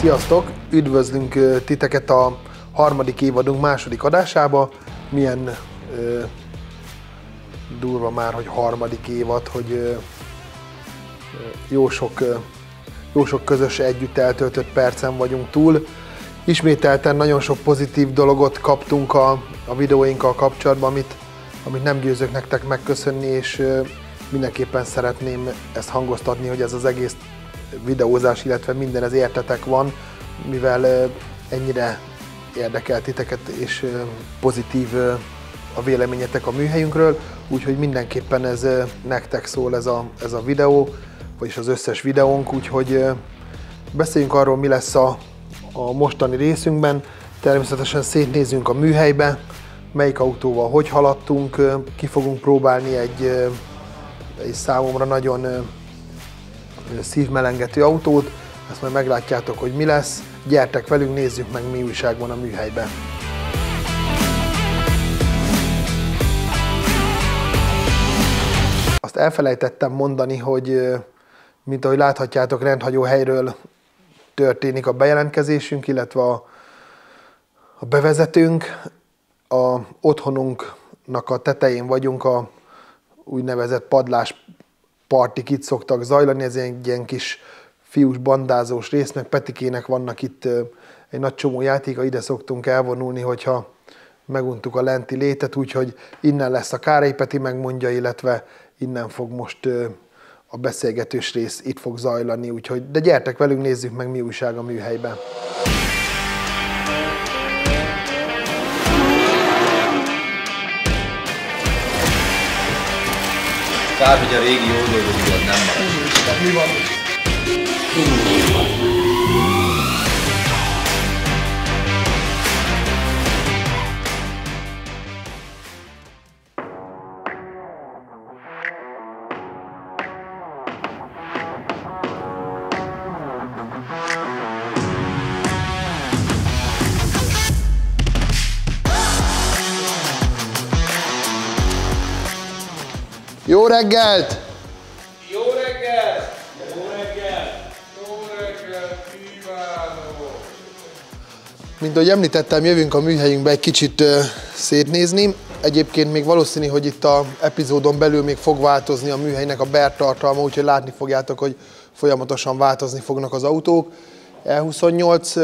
Sziasztok! Üdvözlünk titeket a harmadik évadunk második adásába. Milyen durva már, hogy harmadik évad, hogy jó sok közös együtt eltöltött percen vagyunk túl. Ismételten nagyon sok pozitív dologot kaptunk a videóinkkal kapcsolatban, amit nem győzök nektek megköszönni, és mindenképpen szeretném ezt hangoztatni, hogy ez az egész videózás, illetve minden ez értetek van, mivel ennyire érdekel titeket, és pozitív a véleményetek a műhelyünkről, úgyhogy mindenképpen ez nektek szól ez a videó, vagyis az összes videónk, úgyhogy beszéljünk arról, mi lesz a mostani részünkben. Természetesen szétnézünk a műhelybe, melyik autóval hogy haladtunk, ki fogunk próbálni egy számomra nagyon szívmelengető autót, ezt majd meglátjátok, hogy mi lesz. Gyertek velünk, nézzük meg, mi újság van a műhelyben. Azt elfelejtettem mondani, hogy mint ahogy láthatjátok, rendhagyó helyről történik a bejelentkezésünk, illetve a bevezetőnk. A otthonunknak a tetején vagyunk, a úgynevezett padlás partik itt szoktak zajlani, ez egy ilyen kis fiús bandázós rész, meg Petikének vannak itt egy nagy csomó játéka, ide szoktunk elvonulni, hogyha meguntuk a lenti létet, úgyhogy innen lesz a Károly Peti megmondja, illetve innen fog most a beszélgetős rész itt fog zajlani, úgyhogy de gyertek velünk, nézzük meg, mi újság a műhelyben. Kár, hogy a régi oldalról nem marad. Mi van? Jó reggelt! Jó reggelt! Jó reggelt! Jó reggelt kívánok! Mint ahogy említettem, jövünk a műhelyünkbe egy kicsit szétnézni. Egyébként még valószínű, hogy itt az epizódon belül még fog változni a műhelynek a bertartalma, úgyhogy látni fogjátok, hogy folyamatosan változni fognak az autók. E28,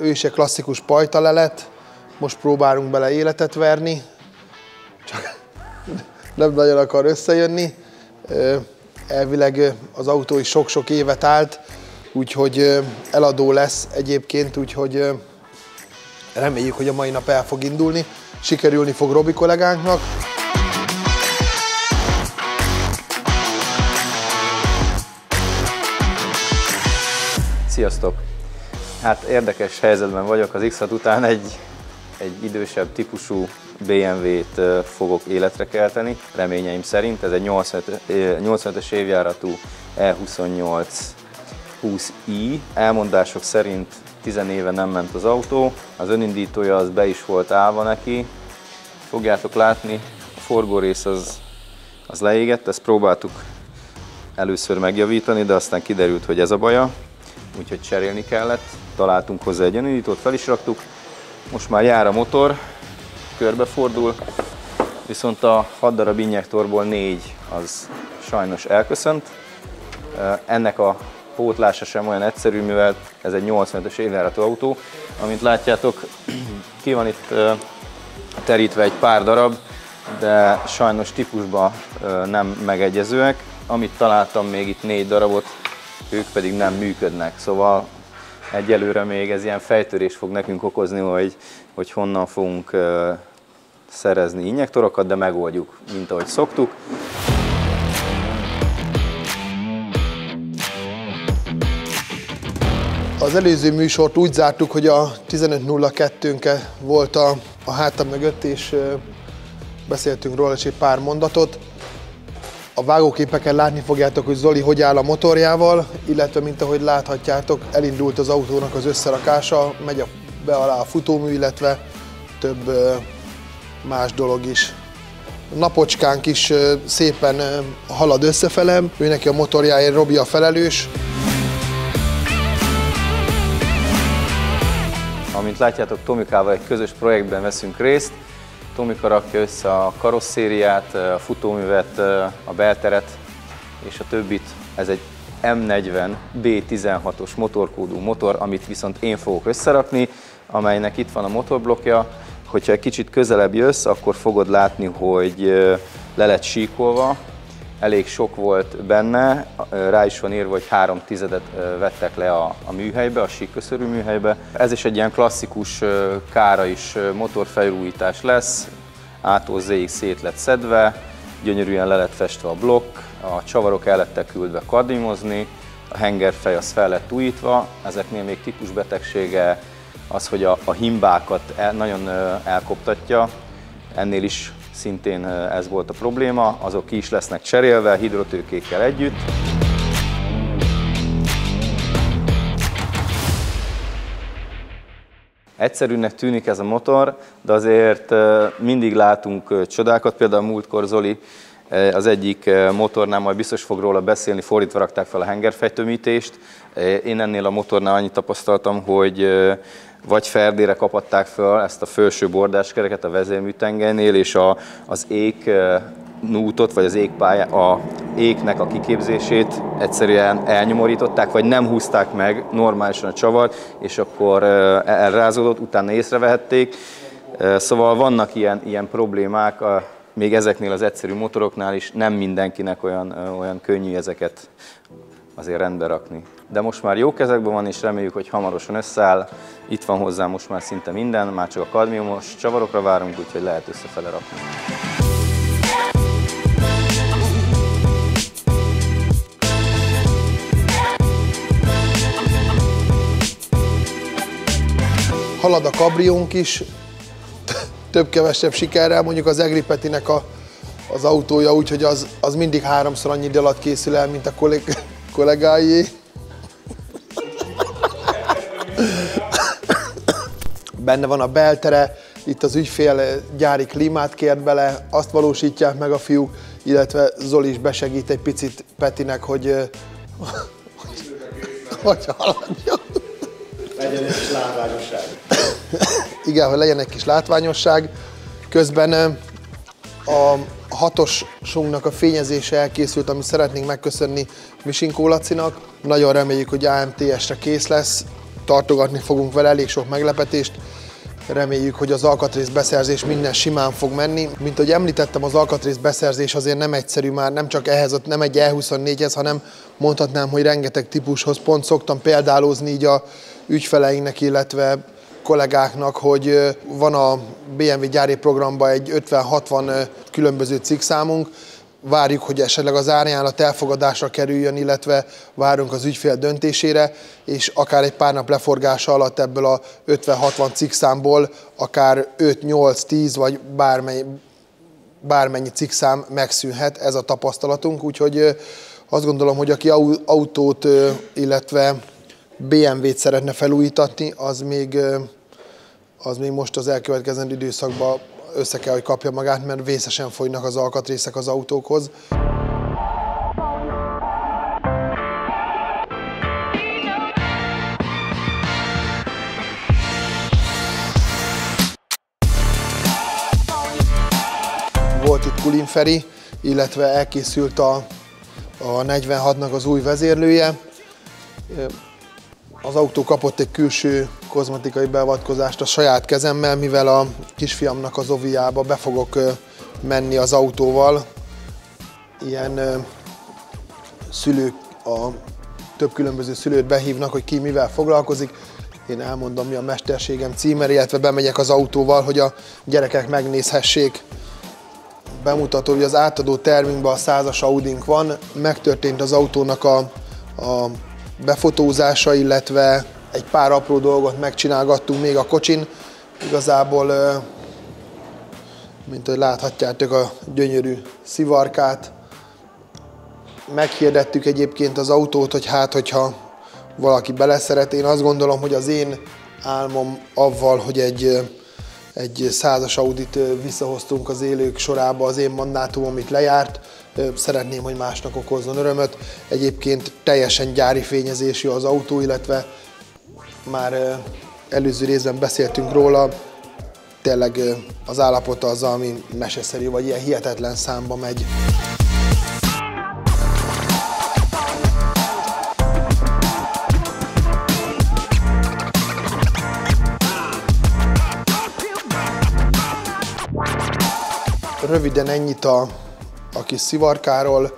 ő is egy klasszikus pajtalelet. Most próbálunk bele életet verni. Csak nem nagyon akar összejönni. Elvileg az autó is sok-sok évet állt, úgyhogy eladó lesz egyébként, úgyhogy reméljük, hogy a mai nap el fog indulni. Sikerülni fog Robi kollégánknak. Sziasztok! Hát érdekes helyzetben vagyok, az X6 után egy idősebb típusú BMW-t fogok életre kelteni, reményeim szerint. Ez egy 85-es évjáratú E28 20i. Elmondások szerint 10 éve nem ment az autó, az önindítója az be is volt állva neki. Fogjátok látni, a forgórész az leégett, ezt próbáltuk először megjavítani, de aztán kiderült, hogy ez a baja, úgyhogy cserélni kellett. Találtunk hozzá egy önindítót, fel is raktuk. Most már jár a motor, körbefordul, viszont a 6 darab injektorból 4 az sajnos elköszönt. Ennek a pótlása sem olyan egyszerű, mivel ez egy 85-ös évjáratú autó. Amint látjátok, ki van itt terítve egy pár darab, de sajnos típusban nem megegyezőek. Amit találtam még itt 4 darabot, ők pedig nem működnek. Szóval egyelőre még ez ilyen fejtörést fog nekünk okozni, hogy honnan fogunk szerezni injektorokat, de megoldjuk, mint ahogy szoktuk. Az előző műsort úgy zártuk, hogy a 15.02-nk volt a hátam mögött, és beszéltünk róla egy pár mondatot. A vágóképeken látni fogjátok, hogy Zoli hogy áll a motorjával, illetve mint ahogy láthatjátok, elindult az autónak az összerakása, megy be alá a futómű, illetve több más dolog is. A napocskánk is szépen halad összefele, ő neki a motorjáért, Robi a felelős. Amint látjátok, Tomikával egy közös projektben veszünk részt. Tomika rakja össze a karosszériát, a futóművet, a belteret és a többit. Ez egy M40 B16-os motorkódú motor, amit viszont én fogok összerakni, amelynek itt van a motorblokkja. Hogyha egy kicsit közelebb jössz, akkor fogod látni, hogy le lett síkolva. Elég sok volt benne, rá is van írva, hogy 3/10 vettek le a műhelybe, a síkköszörű műhelybe. Ez is egy ilyen klasszikus kára is motorfelújítás lesz, A-tól Z-ig szét lett szedve, gyönyörűen le lett festve a blokk, a csavarok el lettek küldve kardimozni, a hengerfej az fel lett újítva. Ezeknél még típusbetegsége az, hogy a himbákat nagyon elkoptatja, ennél is szintén ez volt a probléma, azok ki is lesznek cserélve hidrotőkékkel együtt. Egyszerűnek tűnik ez a motor, de azért mindig látunk csodákat, például múltkor Zoli az egyik motornál, majd biztos fog róla beszélni, fordítva rakták fel a hengerfejtömítést. Én ennél a motornál annyit tapasztaltam, hogy vagy ferdére kapatták föl ezt a felső bordáskereket a vezérműtengelynél, és az ék nútot, vagy az éknek a kiképzését egyszerűen elnyomorították, vagy nem húzták meg normálisan a csavart, és akkor elrázódott, utána észrevehették. Szóval vannak ilyen problémák, még ezeknél az egyszerű motoroknál is, nem mindenkinek olyan könnyű ezeket azért rendbe rakni. De most már jó kezekben van, és reméljük, hogy hamarosan összeáll. Itt van hozzá most már szinte minden, már csak a kadmiumos csavarokra várunk, úgyhogy lehet összefele rakni. Halad a kabriónk is, több-kevesebb sikerrel, mondjuk az Egri Petinek az autója, úgyhogy az mindig 3-szor annyi idő alatt készül el, mint a kollégáié. Benne van a beltere, itt az ügyfél gyári klímát kért bele, azt valósítják meg a fiúk, illetve Zoli is besegít egy picit Petinek, hogy haladjon. Legyen egy kis látványosság. Igen, hogy legyen egy kis látványosság. Közben a hatosunknak a fényezése elkészült, amit szeretnénk megköszönni Misinkó Lacinak. Nagyon reméljük, hogy AMTS-re kész lesz. Tartogatni fogunk vele elég sok meglepetést. Reméljük, hogy az alkatrészbeszerzés minden simán fog menni. Mint ahogy említettem, az alkatrészbeszerzés azért nem egyszerű már, nem csak ehhez, nem egy E24-hez, hanem mondhatnám, hogy rengeteg típushoz. Pont szoktam példálózni így a ügyfeleinknek, illetve kollégáknak, hogy van a BMW gyári programban egy 50-60 különböző cikkszámunk, várjuk, hogy esetleg az árajánlat elfogadásra kerüljön, illetve várunk az ügyfél döntésére, és akár egy pár nap leforgása alatt ebből a 50-60 cikkszámból akár 5-8-10 vagy bármennyi cikkszám megszűnhet, ez a tapasztalatunk, úgyhogy azt gondolom, hogy aki autót, illetve BMW-t szeretne felújítatni, az még most az elkövetkezendő időszakban össze kell, hogy kapja magát, mert vészesen fogynak az alkatrészek az autókhoz. Volt itt Kulin Feri, illetve elkészült a 46-nak az új vezérlője. Az autó kapott egy külső kozmetikai beavatkozást a saját kezemmel, mivel a kisfiamnak az oviába be fogok menni az autóval. Ilyen szülők, több különböző szülőt behívnak, hogy ki mivel foglalkozik. Én elmondom, mi a mesterségem címer, illetve bemegyek az autóval, hogy a gyerekek megnézhessék. Bemutató, hogy az átadó termünkben a 100-as Audink van, megtörtént az autónak a befotózása, illetve egy pár apró dolgot megcsinálgattunk még a kocsin. Igazából, mint ahogy láthatjátok, a gyönyörű szivarkát. Meghirdettük egyébként az autót, hogy hogyha valaki beleszeret. Én azt gondolom, hogy az én álmom avval, hogy egy 100-as Audit visszahoztunk az élők sorába, az én mandátumom itt lejárt. Szeretném, hogy másnak okozzon örömöt. Egyébként teljesen gyári fényezésű az autó, illetve már előző részben beszéltünk róla, tényleg az állapota az, ami meseszerű, vagy ilyen hihetetlen számba megy. Röviden ennyit a kis szivarkáról,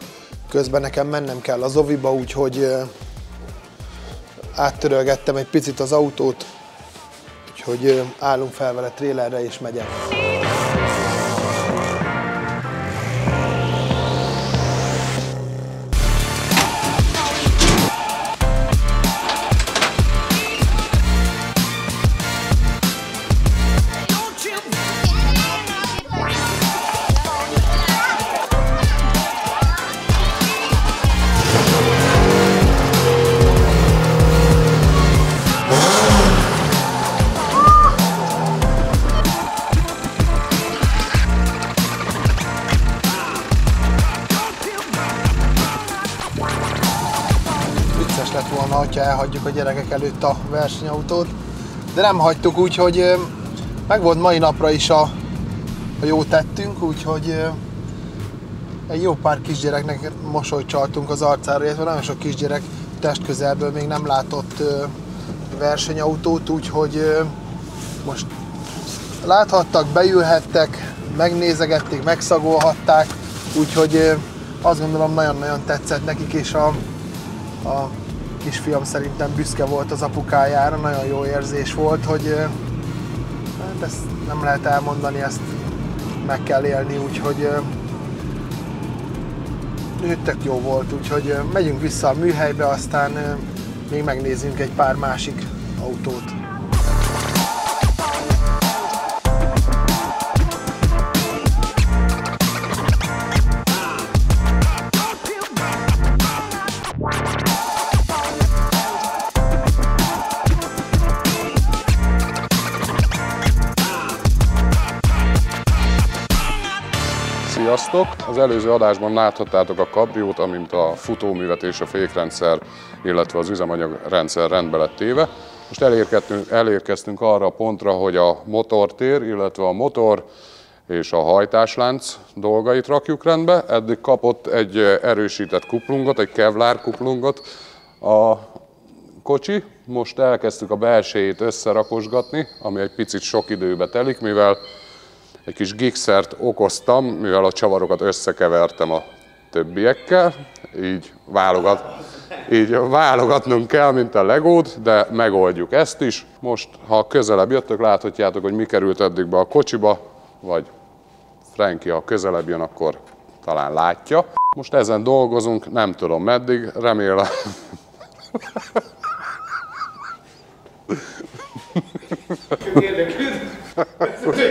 közben nekem mennem kell az oviba, úgyhogy áttörölgettem egy picit az autót, úgyhogy állunk fel vele trélerre és megyek. Lett volna, hogyha elhagyjuk a gyerekek előtt a versenyautót, de nem hagytuk, úgyhogy meg volt mai napra is a jó tettünk, úgyhogy egy jó pár kisgyereknek mosolyt csaltunk az arcára, illetve nagyon sok kisgyerek testközelből még nem látott versenyautót, úgyhogy most láthattak, beülhettek, megnézegették, megszagolhatták, úgyhogy azt gondolom nagyon-nagyon tetszett nekik, és a kisfiam szerintem büszke volt az apukájára, nagyon jó érzés volt, hogy hát ezt nem lehet elmondani, ezt meg kell élni, úgyhogy tök jó volt, úgyhogy megyünk vissza a műhelybe, aztán még megnézzünk egy pár másik autót. Sziasztok! Az előző adásban láthattátok a kabriót, amint a futóművet és a fékrendszer, illetve az üzemanyagrendszer rendbe lett téve. Most elérkeztünk arra a pontra, hogy a motortér, illetve a motor és a hajtáslánc dolgait rakjuk rendbe. Eddig kapott egy erősített kuplungot, egy kevlár kuplungot a kocsi. Most elkezdtük a belsejét összerakosgatni, ami egy picit sok időbe telik, mivel egy kis gigsert okoztam, mivel a csavarokat összekevertem a többiekkel, így válogatnunk kell, mint a legót, de megoldjuk ezt is. Most, ha közelebb jöttök, láthatjátok, hogy mi került eddig be a kocsiba, vagy Frankie, ha közelebb jön, akkor talán látja. Most ezen dolgozunk, nem tudom meddig, remélem. Érdeklőd,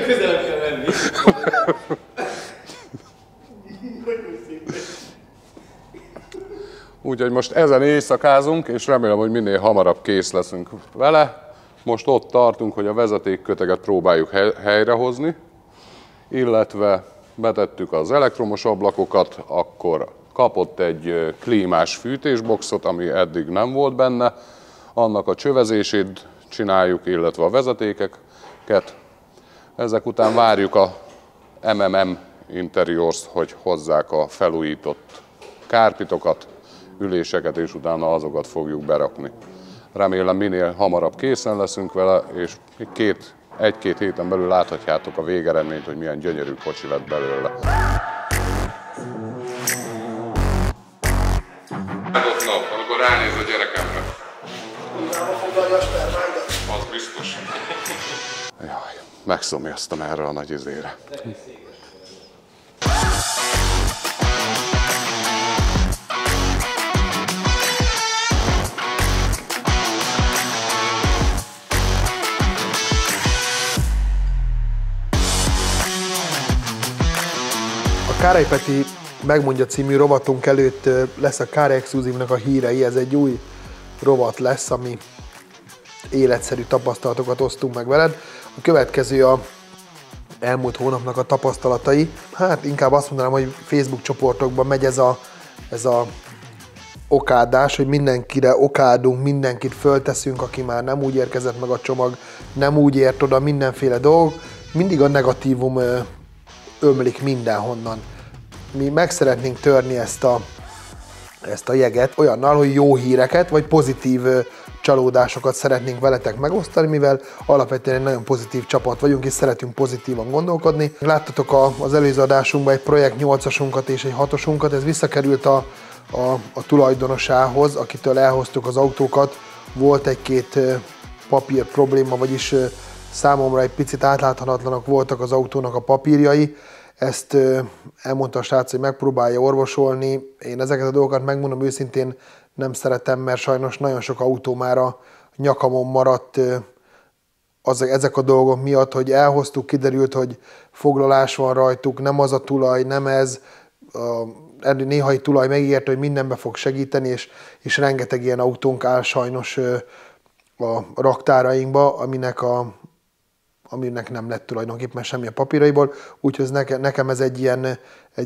közelebb kell menni. Úgyhogy most ezen éjszakázunk, és remélem, hogy minél hamarabb kész leszünk vele. Most ott tartunk, hogy a vezetékköteget próbáljuk helyrehozni, illetve betettük az elektromos ablakokat, akkor kapott egy klímás fűtésboxot, ami eddig nem volt benne. Annak a csövezését csináljuk, illetve a vezetékeket. Ezek után várjuk a MMM Interiors, hogy hozzák a felújított kárpitokat, üléseket, és utána azokat fogjuk berakni. Remélem minél hamarabb készen leszünk vele, és egy-két héten belül láthatjátok a végeredményt, hogy milyen gyönyörű kocsi lett belőle. Adott nap, amikor ránéz a gyerekemre. Az biztos. Jaj, megszomjaztam erre a nagy izére. A Károly Peti megmondja című rovatunk előtt lesz a Car Exclusive-nak a hírei, ez egy új rovat lesz, ami életszerű tapasztalatokat osztunk meg veled. A következő a elmúlt hónapnak a tapasztalatai. Hát inkább azt mondanám, hogy Facebook csoportokban megy ez a okádás, hogy mindenkire okádunk, mindenkit fölteszünk, aki már nem úgy érkezett meg a csomag, nem úgy ért oda, mindenféle dolgok, mindig a negatívum ömlik mindenhonnan. Mi meg szeretnénk törni ezt a jeget olyannal, hogy jó híreket, vagy pozitív csalódásokat szeretnénk veletek megosztani, mivel alapvetően egy nagyon pozitív csapat vagyunk, és szeretünk pozitívan gondolkodni. Láttatok az előző adásunkban egy projekt 8-asunkat és egy 6-osunkat, ez visszakerült a tulajdonosához, akitől elhoztuk az autókat. Volt egy-két papír probléma, vagyis számomra egy picit átláthatatlanak voltak az autónak a papírjai. Ezt elmondta a srác, hogy megpróbálja orvosolni. Én ezeket a dolgokat, megmondom őszintén, nem szeretem, mert sajnos nagyon sok autó már a nyakamon maradt ezek a dolgok miatt, hogy elhoztuk, kiderült, hogy foglalás van rajtuk, nem az a tulaj, nem ez. Néhai tulaj megígérte, hogy mindenbe fog segíteni, és rengeteg ilyen autónk áll sajnos a raktárainkba, aminek nem lett tulajdonképpen semmi a papíraiból, úgyhogy nekem ez egy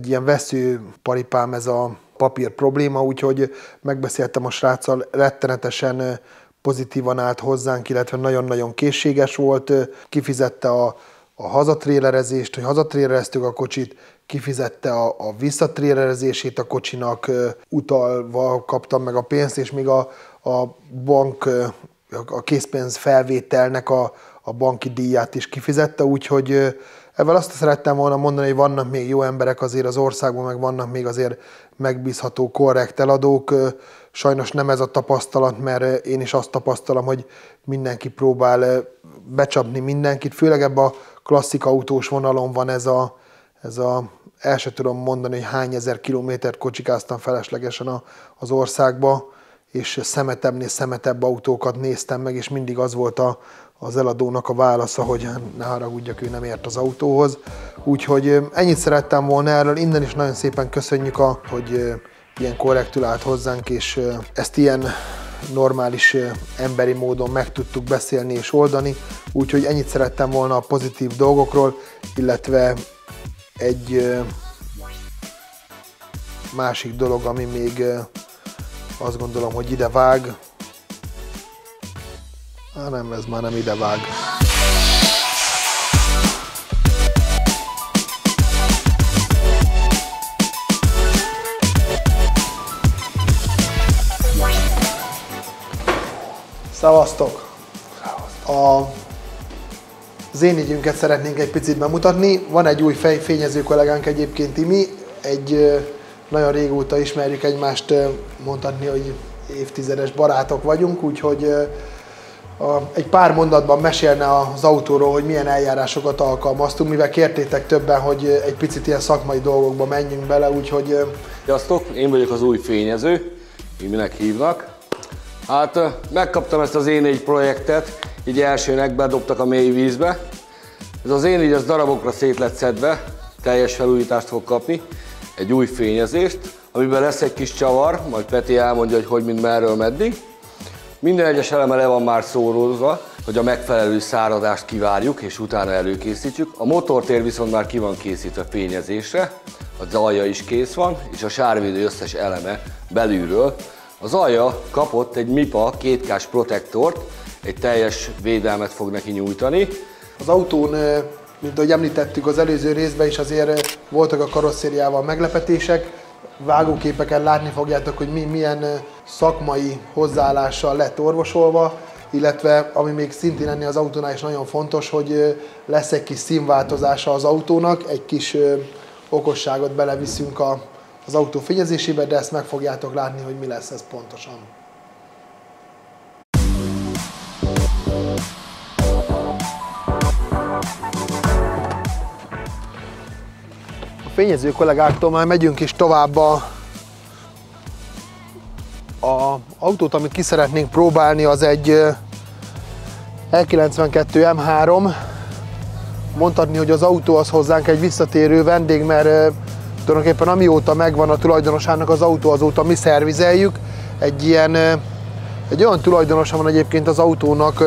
ilyen veszőparipám, ez a papír probléma, úgyhogy megbeszéltem a sráccal, rettenetesen pozitívan állt hozzánk, illetve nagyon-nagyon készséges volt, kifizette a hazatrélerezést, hogy hazatrélereztük a kocsit, kifizette a visszatrélerezését a kocsinak, utalva kaptam meg a pénzt, és még a bank, a készpénz felvételnek a banki díját is kifizette, úgyhogy ezzel azt szerettem volna mondani, hogy vannak még jó emberek azért az országban, meg vannak még azért megbízható, korrekt eladók. Sajnos nem ez a tapasztalat, mert én is azt tapasztalom, hogy mindenki próbál becsapni mindenkit, főleg ebben a klasszik autós vonalon van ez a el sem tudom mondani, hogy hány ezer kilométert kocsikáztam feleslegesen az országba, és szemetebbnél szemetebb autókat néztem meg, és mindig az volt az eladónak a válasza, hogy ne haragudjak, ő nem ért az autóhoz. Úgyhogy ennyit szerettem volna erről, innen is nagyon szépen köszönjük, hogy ilyen korrektül állt hozzánk, és ezt ilyen normális emberi módon meg tudtuk beszélni és oldani. Úgyhogy ennyit szerettem volna a pozitív dolgokról, illetve egy másik dolog, ami még azt gondolom, hogy ide vág. Nem, ez már nem ide vág. Szevasztok! Az én ügyünket szeretnénk egy picit bemutatni. Van egy új fényező kollégánk egyébként, Timi. Nagyon régóta ismerjük egymást, mondhatni, hogy évtizedes barátok vagyunk, úgyhogy egy pár mondatban mesélne az autóról, hogy milyen eljárásokat alkalmaztunk, mivel kértétek többen, hogy egy picit ilyen szakmai dolgokba menjünk bele, úgyhogy... Sziasztok, én vagyok az új fényező, minek hívnak. Hát megkaptam ezt az E4 projektet, így elsőnek bedobtak a mély vízbe. Ez az E4 az darabokra szét lett szedve, teljes felújítást fog kapni, egy új fényezést, amiben lesz egy kis csavar, majd Peti elmondja, hogy mind merről meddig. Minden egyes eleme le van már szórozva, hogy a megfelelő száradást kivárjuk és utána előkészítjük. A motortér viszont már ki van készítve fényezésre, az alja is kész van, és a sárvédő összes eleme belülről. Az alja kapott egy MIPA 2K-s protektort, egy teljes védelmet fog neki nyújtani. Az autón, mint ahogy említettük az előző részben is, azért voltak a karosszériával meglepetések. Vágóképeken látni fogjátok, hogy milyen szakmai hozzáállással lett orvosolva, illetve ami még szintén ennél az autónál is nagyon fontos, hogy lesz egy kis színváltozása az autónak, egy kis okosságot beleviszünk az autó fényezésébe, de ezt meg fogjátok látni, hogy mi lesz ez pontosan. A fényező kollégáktól már megyünk is tovább a autót, amit ki szeretnénk próbálni, az egy E92 M3. Mondhatni, hogy az autó az hozzánk egy visszatérő vendég, mert tulajdonképpen amióta megvan a tulajdonosának az autó, azóta mi szervizeljük. Egy olyan tulajdonosa van egyébként az autónak,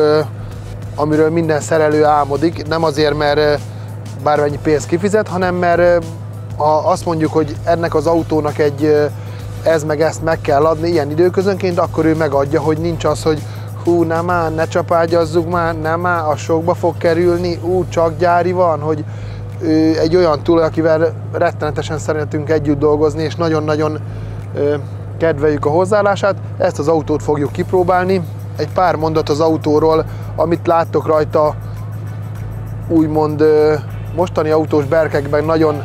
amiről minden szerelő álmodik. Nem azért, mert bármennyi pénzt kifizet, hanem mert ha azt mondjuk, hogy ennek az autónak egy ez meg ezt meg kell adni ilyen időközönként, akkor ő megadja, hogy nincs az, hogy hú, nem már, ne csapágyazzuk már, nem már, a sokba fog kerülni, csak gyári van, hogy ő egy olyan tulaj, akivel rettenetesen szeretünk együtt dolgozni, és nagyon-nagyon kedveljük a hozzáállását. Ezt az autót fogjuk kipróbálni. Egy pár mondat az autóról, amit láttok rajta, úgymond mostani autós berkekben nagyon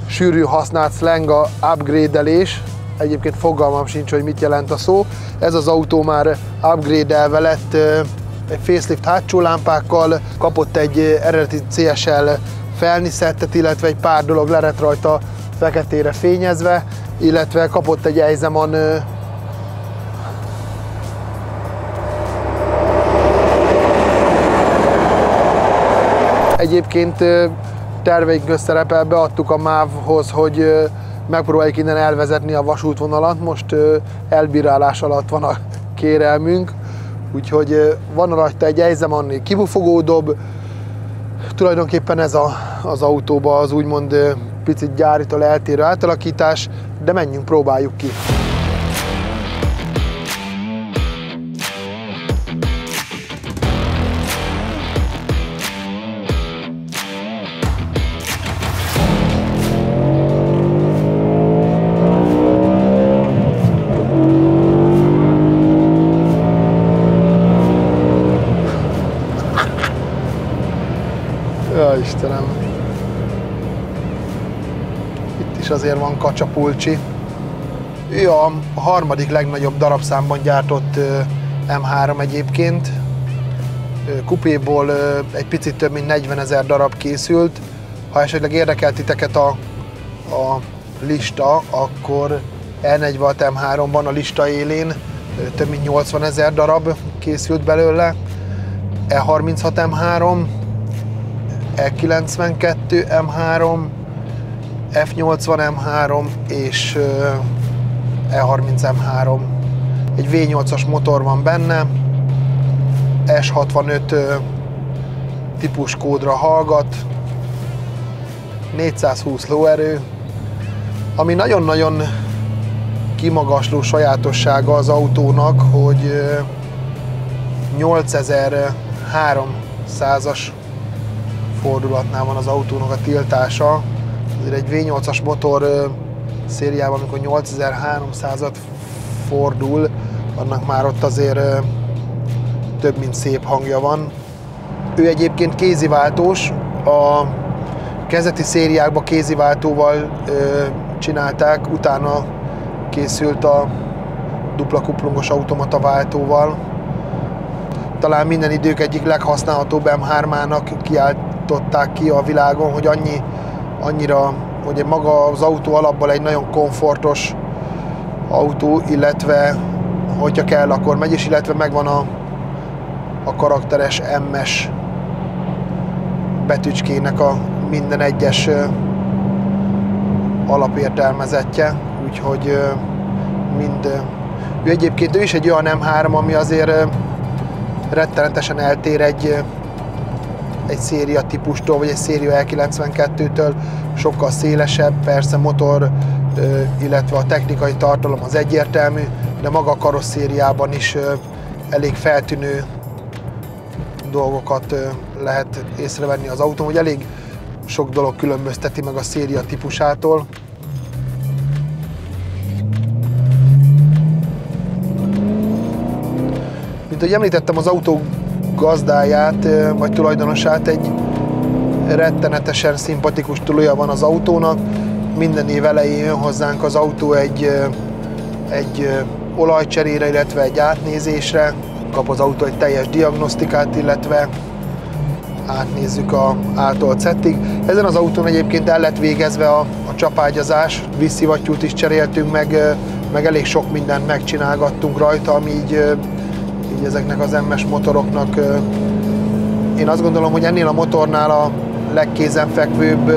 sűrű használt slang a upgrade-elés. Egyébként fogalmam sincs, hogy mit jelent a szó. Ez az autó már upgrade-elve lett egy facelift hátsó lámpákkal, kapott egy eredeti CSL felniszettet, illetve egy pár dolog le lett rajta feketére fényezve, illetve kapott egy Eisenman egyébként terveink közt szerepel, beadtuk a MÁV-hoz, hogy megpróbáljuk innen elvezetni a vasútvonalat. Most elbírálás alatt van a kérelmünk, úgyhogy van rajta egy Eisenman kibufogódob. Tulajdonképpen ez az autóba az úgymond picit gyáritól eltérő átalakítás, de menjünk, próbáljuk ki. Ja, Istenem! Itt is azért van kacsapulcsi. Ő a harmadik legnagyobb darabszámban gyártott M3 egyébként. Kupéból egy picit több mint 40 000 darab készült. Ha esetleg érdekel titeket a lista, akkor E46 M3-ban a lista élén több mint 80 000 darab készült belőle. E36 M3, E92 M3, F80 M3 és E30 M3. Egy V8-as motor van benne, S65 típuskódra hallgat, 420 lóerő. Ami nagyon-nagyon kimagasló sajátossága az autónak, hogy 8300-as fordulatnál van az autónak a tiltása. Azért egy V8-as motor szériában, amikor 8300-at fordul, annak már ott azért több mint szép hangja van. Ő egyébként kéziváltós, a kezdeti szériákban kéziváltóval csinálták, utána készült a dupla kuplungos automata váltóval. Talán minden idők egyik leghasználhatóbb M3-ának kiáltották ki a világon, hogy annyira, hogy maga az autó alapból egy nagyon komfortos autó, illetve hogyha kell, akkor megy is, illetve megvan a karakteres M-es betűcskének a minden egyes alapértelmezettje, úgyhogy ő egyébként ő is egy olyan M3, ami azért rettenetesen eltér egy széria típustól, vagy egy széria E92-től, sokkal szélesebb, persze motor, illetve a technikai tartalom az egyértelmű, de maga a karosszériában is elég feltűnő dolgokat lehet észrevenni az autón, hogy elég sok dolog különbözteti meg a széria típusától. Mint ahogy említettem, az autó gazdáját, vagy tulajdonosát, egy rettenetesen szimpatikus tulajja van az autónak. Minden év elején jön hozzánk az autó egy olajcserére, illetve egy átnézésre. Kap az autó egy teljes diagnosztikát, illetve átnézzük a A-tól Z-ig. Ezen az autón egyébként el lett végezve a csapágyazás, vízszivattyút is cseréltünk, meg elég sok mindent megcsinálgattunk rajta, ami így ezeknek az M-es motoroknak, én azt gondolom, hogy ennél a motornál a legkézenfekvőbb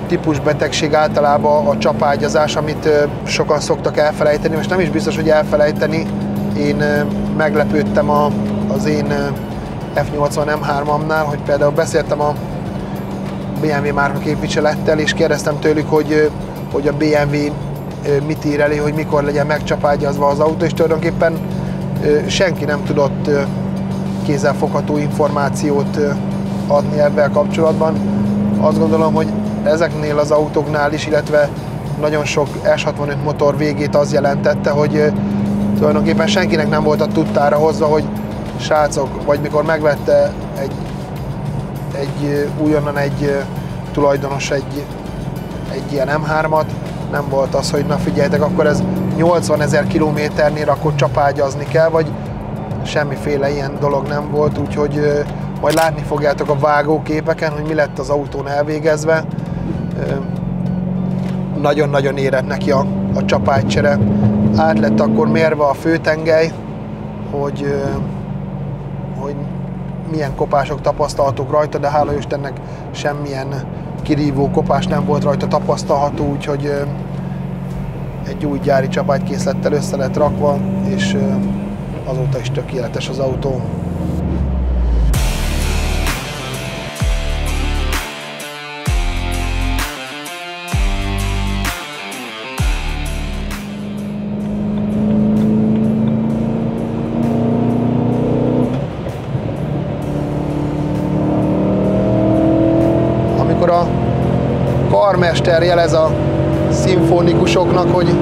típusbetegség általában a csapágyazás, amit sokan szoktak elfelejteni. Most nem is biztos, hogy elfelejteni. Én meglepődtem az én F80 M3-amnál, hogy például beszéltem a BMW márka képviselettel, és kérdeztem tőlük, hogy a BMW mit ír elé, hogy mikor legyen megcsapágyazva az autó, és tulajdonképpen senki nem tudott kézzelfogható információt adni ebben kapcsolatban. Azt gondolom, hogy ezeknél az autóknál is, illetve nagyon sok S65 motor végét az jelentette, hogy tulajdonképpen senkinek nem volt a tudtára hozva, hogy srácok, vagy mikor megvette újonnan egy tulajdonos egy ilyen M3-at, nem volt az, hogy na figyeljetek, akkor ez 80 000 kilométernél akkor csapágyazni kell, vagy semmiféle ilyen dolog nem volt, úgyhogy majd látni fogjátok a vágóképeken, hogy mi lett az autón elvégezve. Nagyon-nagyon érett neki a csapágycsere. Át lett akkor mérve a főtengely, hogy milyen kopások tapasztalhatók rajta, de hála Istennek semmilyen kirívó kopás nem volt rajta tapasztalható, úgyhogy egy új gyári csapágykészlettel össze lett rakva, és azóta is tökéletes az autó. Amikor a karmester jelez a szimfonikusoknak, hogy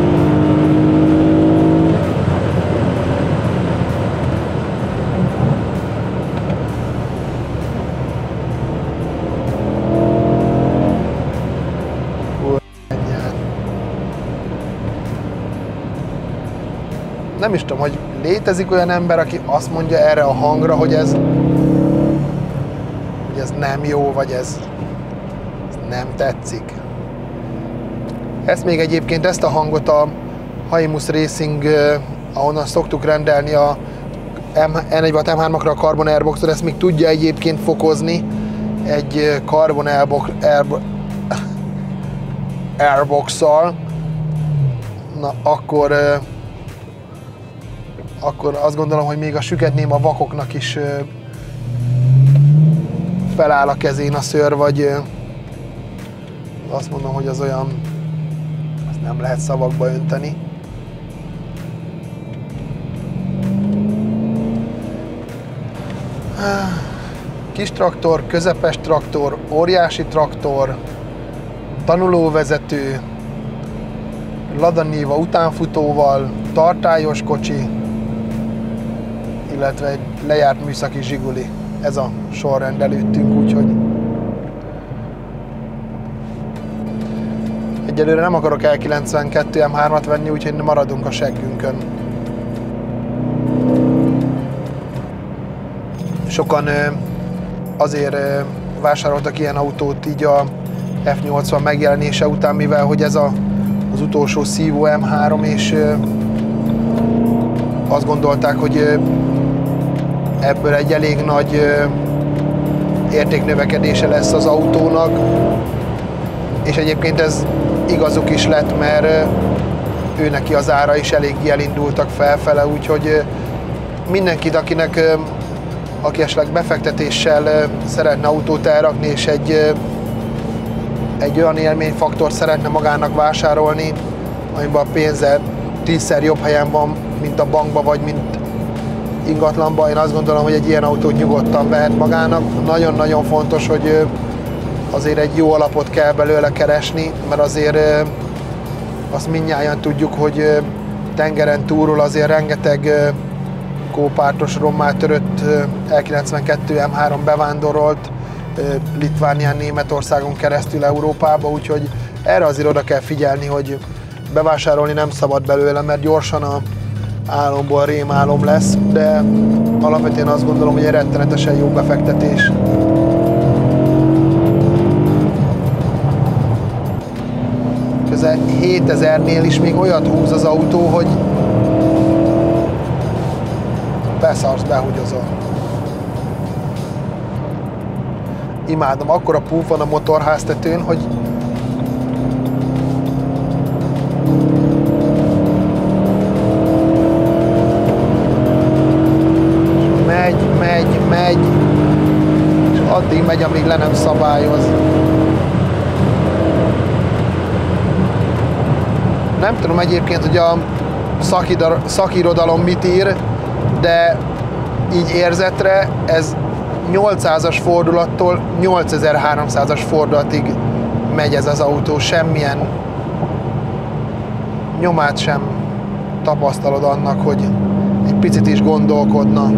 nem is tudom, hogy létezik olyan ember, aki azt mondja erre a hangra, hogy ez nem jó, vagy ez nem tetszik. Ezt még egyébként, ezt a hangot a Hayimus Racing, ahonnan szoktuk rendelni a N1 M3-akra a Carbon Airboxot, ezt még tudja egyébként fokozni egy Carbon Airbox-szal. Na, akkor azt gondolom, hogy még a süketnéma vakoknak is feláll a kezén a szőr, vagy azt mondom, hogy az olyan, azt nem lehet szavakba önteni. Kis traktor, közepes traktor, óriási traktor, tanulóvezető, Lada Niva utánfutóval, tartályos kocsi, illetve egy lejárt műszaki zsiguli. Ez a sorrend előttünk, úgyhogy egyelőre nem akarok L92 M3-at venni, úgyhogy maradunk a seggünkön. Sokan azért vásároltak ilyen autót így a F80 megjelenése után, mivel hogy ez az utolsó szívó M3, és azt gondolták, hogy ebből egy elég nagy értéknövekedése lesz az autónak, és egyébként ez igazuk is lett, mert őneki az ára is eléggé elindultak felfele, úgyhogy mindenkit, aki esetleg befektetéssel szeretne autót elrakni, és egy olyan élményfaktort szeretne magának vásárolni, amiben a pénze 10-szer jobb helyen van, mint a bankban, vagy mint ingatlanban, én azt gondolom, hogy egy ilyen autót nyugodtan vehet magának. Nagyon-nagyon fontos, hogy azért egy jó alapot kell belőle keresni, mert azért azt mindnyájan tudjuk, hogy tengeren túlról azért rengeteg kópártos, rommá törött L92 M3 bevándorolt Litvánián, Németországon keresztül Európába, úgyhogy erre azért oda kell figyelni, hogy bevásárolni nem szabad belőle, mert gyorsan a álomból rémálom lesz, de alapvetően azt gondolom, hogy egy rettenetesen jó befektetés. Közel 7000-nél is még olyat húz az autó, hogy beszarsz, behúgyozol. Imádom, akkora púf van a motorháztetőn, hogy megy, és addig megy, amíg le nem szabályoz. Nem tudom egyébként, hogy a szakirodalom mit ír, de így érzetre ez 800-as fordulattól 8300-as fordulatig megy ez az autó, semmilyen nyomát sem tapasztalod annak, hogy egy picit is gondolkodna.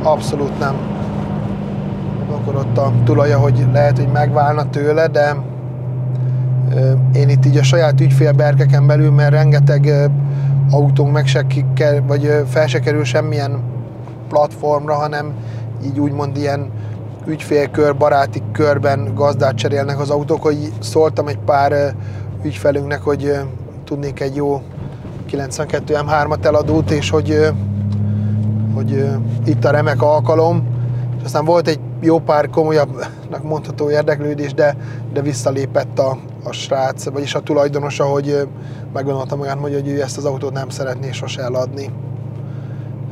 Abszolút nem. Akkor ott a tulaja, hogy lehet, hogy megválna tőle, de én itt így a saját ügyfélberkeken belül, mert rengeteg autónk meg se vagy fel se kerül semmilyen platformra, hanem így úgymond ilyen ügyfélkör, baráti körben gazdát cserélnek az autók, hogy szóltam egy pár ügyfelünknek, hogy tudnék egy jó 92 M3-at eladót, és hogy itt a remek alkalom. És aztán volt egy jó pár komolyabbnak mondható érdeklődés, de visszalépett a srác, vagyis a tulajdonosa, hogy meggondolta magát, hogy ő ezt az autót nem szeretné sose eladni.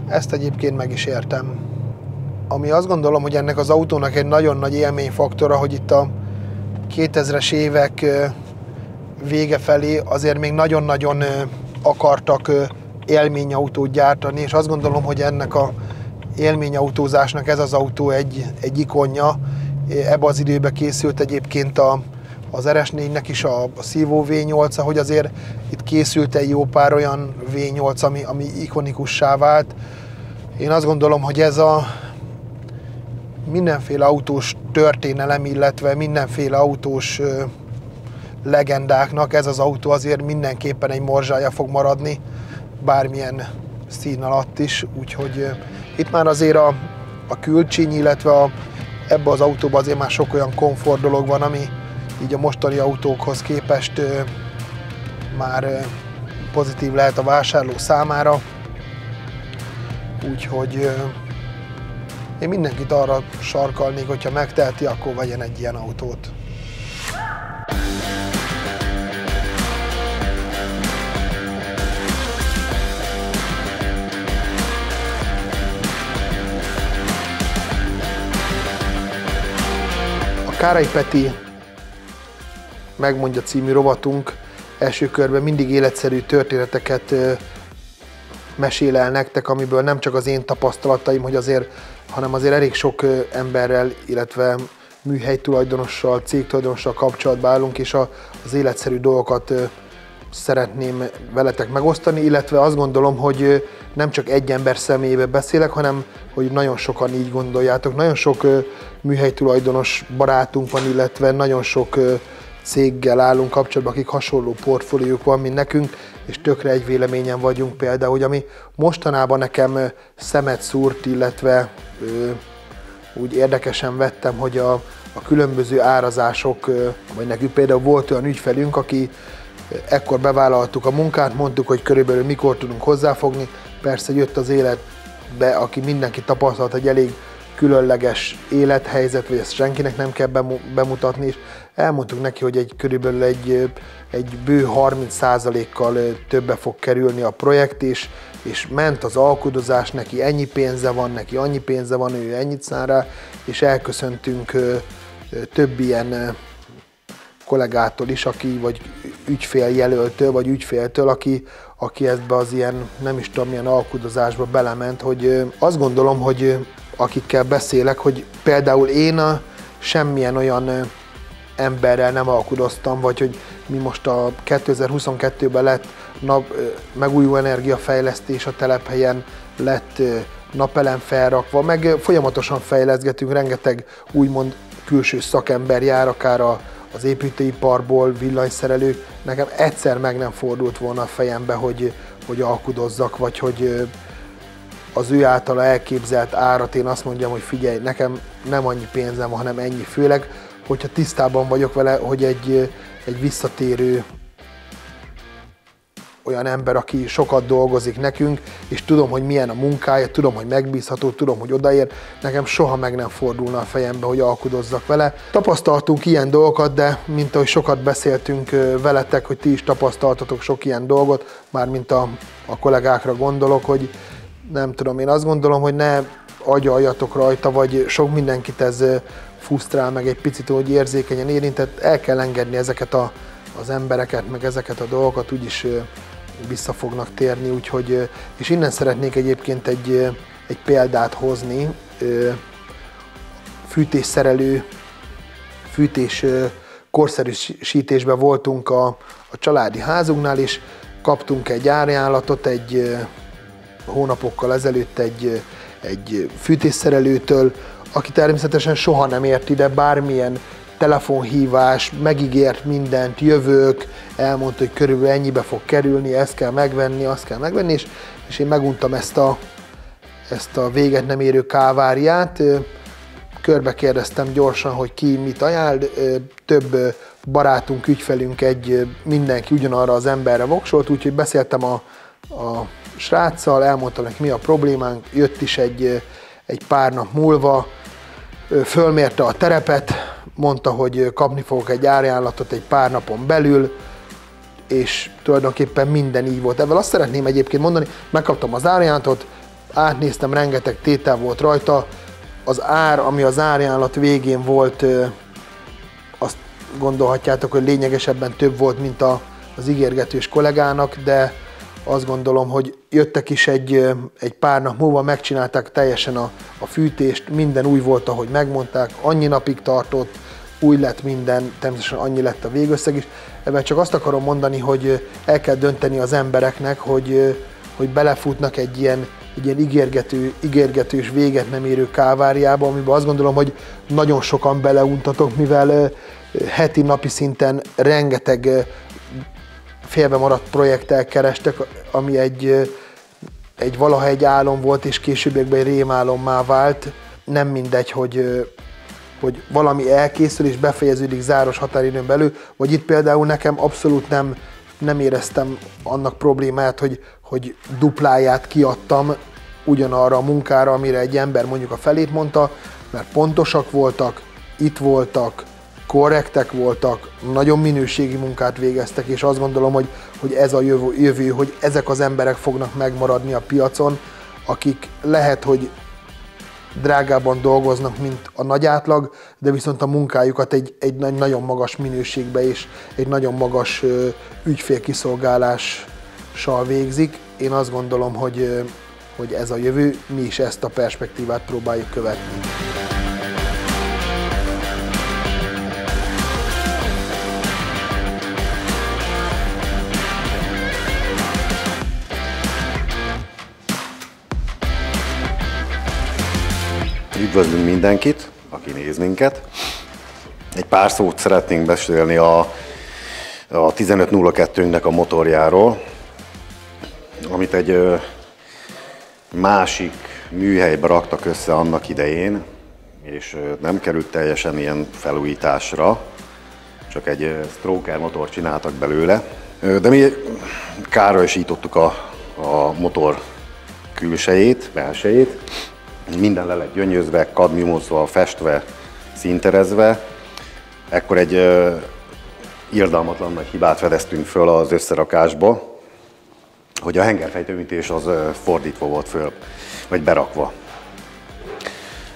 Ezt egyébként meg is értem. Ami azt gondolom, hogy ennek az autónak egy nagyon nagy élményfaktora, hogy itt a 2000-es évek vége felé azért még nagyon-nagyon akartak élményautót gyártani, és azt gondolom, hogy ennek a élményautózásnak ez az autó egy ikonja. Ebben az időben készült egyébként az RS4-nek is a szívó V8-a, hogy azért itt készült egy jó pár olyan V8, ami ikonikussá vált. Én azt gondolom, hogy ez a mindenféle autós történelem, illetve mindenféle autós legendáknak ez az autó azért mindenképpen egy morzsája fog maradni, bármilyen szín alatt is, úgyhogy itt már azért a külcsíny, illetve ebbe az autóban azért már sok olyan komfort dolog van, ami így a mostani autókhoz képest már pozitív lehet a vásárló számára. Úgyhogy én mindenkit arra sarkalnék, hogyha megteheti, akkor vegyen egy ilyen autót. A Kárai Peti megmondja című rovatunk első körben mindig életszerű történeteket mesél el nektek, amiből nem csak az én tapasztalataim, hanem azért elég sok emberrel, illetve műhely tulajdonossal, cégtulajdonossal kapcsolatba állunk, és az életszerű dolgokat szeretném veletek megosztani, illetve azt gondolom, hogy nem csak egy ember személyébe beszélek, hanem hogy nagyon sokan így gondoljátok. Nagyon sok műhely tulajdonos barátunk van, illetve nagyon sok céggel állunk kapcsolatban, akik hasonló portfóliók van, mint nekünk, és tökre egy véleményen vagyunk például, hogy ami mostanában nekem szemet szúrt, illetve úgy érdekesen vettem, hogy a különböző árazások, vagy nekünk például volt olyan ügyfelünk, aki ekkor bevállaltuk a munkát, mondtuk, hogy körülbelül mikor tudunk hozzáfogni, persze jött az életbe, aki mindenki tapasztalt, egy elég különleges élethelyzet, vagy ezt senkinek nem kell bemutatni, és elmondtuk neki, hogy körülbelül egy bő 30%-kal többe fog kerülni a projekt, és ment az alkudozás, neki ennyi pénze van, neki annyi pénze van, ő ennyit szán rá, és elköszöntünk több ilyen kollégától is, vagy ügyféljelöltől, vagy ügyféltől, aki ebbe az ilyen, nem is tudom, milyen alkudozásba belement, hogy azt gondolom, hogy akikkel beszélek, hogy például én semmilyen olyan emberrel nem alkudoztam, vagy hogy mi most a 2022-ben lett megújuló energiafejlesztés a telephelyen, lett napelem felrakva, meg folyamatosan fejleszgetünk, rengeteg úgymond külső szakember jár, akár az építőiparból, villanyszerelők. Nekem egyszer meg nem fordult volna a fejembe, hogy alkudozzak, vagy hogy az ő általa elképzelt árat én azt mondjam, hogy figyelj, nekem nem annyi pénzem van, hanem ennyi. Főleg, hogyha tisztában vagyok vele, hogy egy visszatérő olyan ember, aki sokat dolgozik nekünk, és tudom, hogy milyen a munkája, tudom, hogy megbízható, tudom, hogy odaér, nekem soha meg nem fordulna a fejembe, hogy alkudozzak vele. Tapasztaltunk ilyen dolgokat, de mint ahogy sokat beszéltünk veletek, hogy ti is tapasztaltatok sok ilyen dolgot, mármint a kollégákra gondolok, hogy nem tudom, én azt gondolom, hogy ne agyaljatok rajta, vagy sok mindenkit ez fusztrál, meg egy picit, hogy érzékenyen érintett, el kell engedni ezeket az embereket, meg ezeket a dolgokat, úgyis vissza fognak térni, úgyhogy, és innen szeretnék egyébként egy példát hozni. Fűtésszerelő, fűtés korszerűsítésben voltunk a családi házunknál, és kaptunk egy árajánlatot egy hónapokkal ezelőtt egy fűtésszerelőtől, aki természetesen soha nem ért ide, bármilyen telefonhívás, megígért mindent, jövök, elmondta, hogy körülbelül ennyibe fog kerülni, ezt kell megvenni, azt kell megvenni, és én meguntam ezt a véget nem érő káváriát. Körbe kérdeztem gyorsan, hogy ki mit ajánl, több barátunk, ügyfelünk, mindenki ugyanarra az emberre voksolt, úgyhogy beszéltem a sráccal, elmondtam neki, mi a problémánk, jött is egy pár nap múlva, fölmérte a terepet, mondta, hogy kapni fogok egy árajánlatot egy pár napon belül, és tulajdonképpen minden így volt. Ebből azt szeretném egyébként mondani, megkaptam az árajánlatot, átnéztem, rengeteg tétel volt rajta, az ár, ami az árajánlat végén volt, azt gondolhatjátok, hogy lényegesebben több volt, mint az ígérgetős kollégának, de azt gondolom, hogy jöttek is egy pár nap múlva, megcsinálták teljesen a fűtést, minden új volt, ahogy megmondták, annyi napig tartott, új lett minden, természetesen annyi lett a végösszeg is. Ebben csak azt akarom mondani, hogy el kell dönteni az embereknek, hogy belefutnak egy ilyen ígérgetős, véget nem érő káváriába, amiben azt gondolom, hogy nagyon sokan beleuntatok, mivel heti, napi szinten rengeteg félbe maradt projekttel kerestek, ami valaha egy álom volt, és későbbiekben egy rémálommá vált. Nem mindegy, hogy valami elkészül és befejeződik záros határidőn belül, vagy itt például nekem abszolút nem éreztem annak problémát, hogy dupláját kiadtam ugyanarra a munkára, amire egy ember mondjuk a felét mondta, mert pontosak voltak, itt voltak, korrektek voltak, nagyon minőségi munkát végeztek, és azt gondolom, hogy ez a jövő, hogy ezek az emberek fognak megmaradni a piacon, akik lehet, hogy drágában dolgoznak, mint a nagy átlag, de viszont a munkájukat egy nagyon magas minőségbe és egy nagyon magas ügyfélkiszolgálással végzik. Én azt gondolom, hogy ez a jövő, mi is ezt a perspektívát próbáljuk követni. Üdvözlünk mindenkit, aki néz minket. Egy pár szót szeretnénk beszélni a 1502-nek a motorjáról, amit egy másik műhelybe raktak össze annak idején, és nem került teljesen ilyen felújításra, csak egy stroker motor csináltak belőle. De mi károsítottuk a motor külsejét, belsejét. Minden le lett gyöngyözve, kadmiumozva, festve, színterezve. Ekkor egy irgalmatlan nagy hibát fedeztünk föl az összerakásba, hogy a hengerfejtömítés az fordítva volt föl, vagy berakva.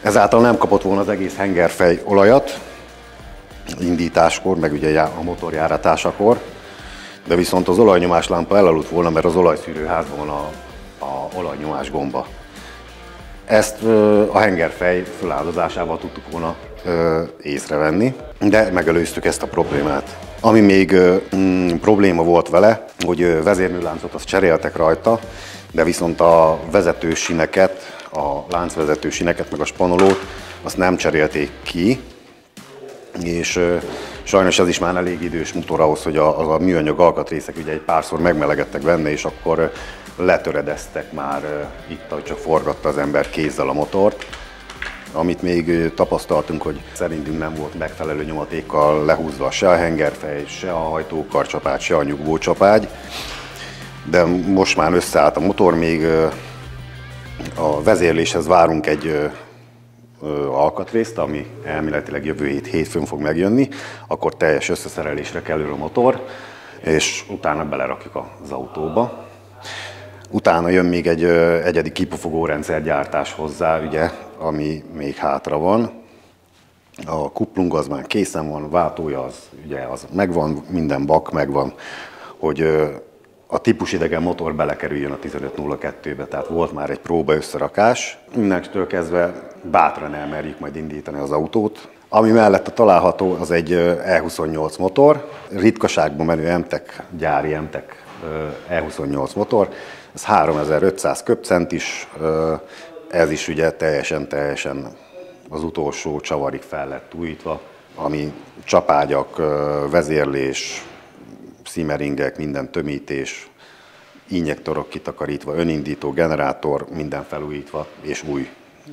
Ezáltal nem kapott volna az egész hengerfej olajat indításkor, meg ugye a motor járatásakor, de viszont az olajnyomáslámpa elaludt volna, mert az olajszűrőházban van a olajnyomás gomba. Ezt a hengerfej feláldozásával tudtuk volna észrevenni, de megelőztük ezt a problémát. Ami még probléma volt vele, hogy vezérműláncot azt cseréltek rajta, de viszont a vezetősineket, a láncvezetősineket, meg a spanolót, azt nem cserélték ki, és sajnos ez is már elég idős motor ahhoz, hogy a műanyag alkatrészek ugye egy párszor megmelegedtek benne, és akkor letöredeztek már itt, ahogy csak forgatta az ember kézzel a motort. Amit még tapasztaltunk, hogy szerintünk nem volt megfelelő nyomatékkal lehúzva se a hengerfej, se a hajtókarcsapágy, se a nyugvócsapágy. De most már összeállt a motor, még a vezérléshez várunk egy alkatrészt, ami elméletileg jövő hétfőn fog megjönni, akkor teljes összeszerelésre kerül a motor, és utána belerakjuk az autóba. Utána jön még egy egyedi kipufogó rendszergyártás hozzá, ugye, ami még hátra van. A kuplung az már készen van, váltója az, ugye, az megvan, minden bak megvan, hogy a típusidegen motor belekerüljön a 1502-be, tehát volt már egy próba összerakás. Innentől kezdve bátran elmerjük majd indítani az autót. Ami mellett található, az egy E28 motor, ritkaságban menő MTEC, gyári MTEC E28 motor. Ez 3500 köbcentis, ez is ugye teljesen az utolsó csavarig fel lett újítva, ami csapágyak, vezérlés, szimmeringek, minden tömítés, injektorok kitakarítva, önindító, generátor, minden felújítva, és új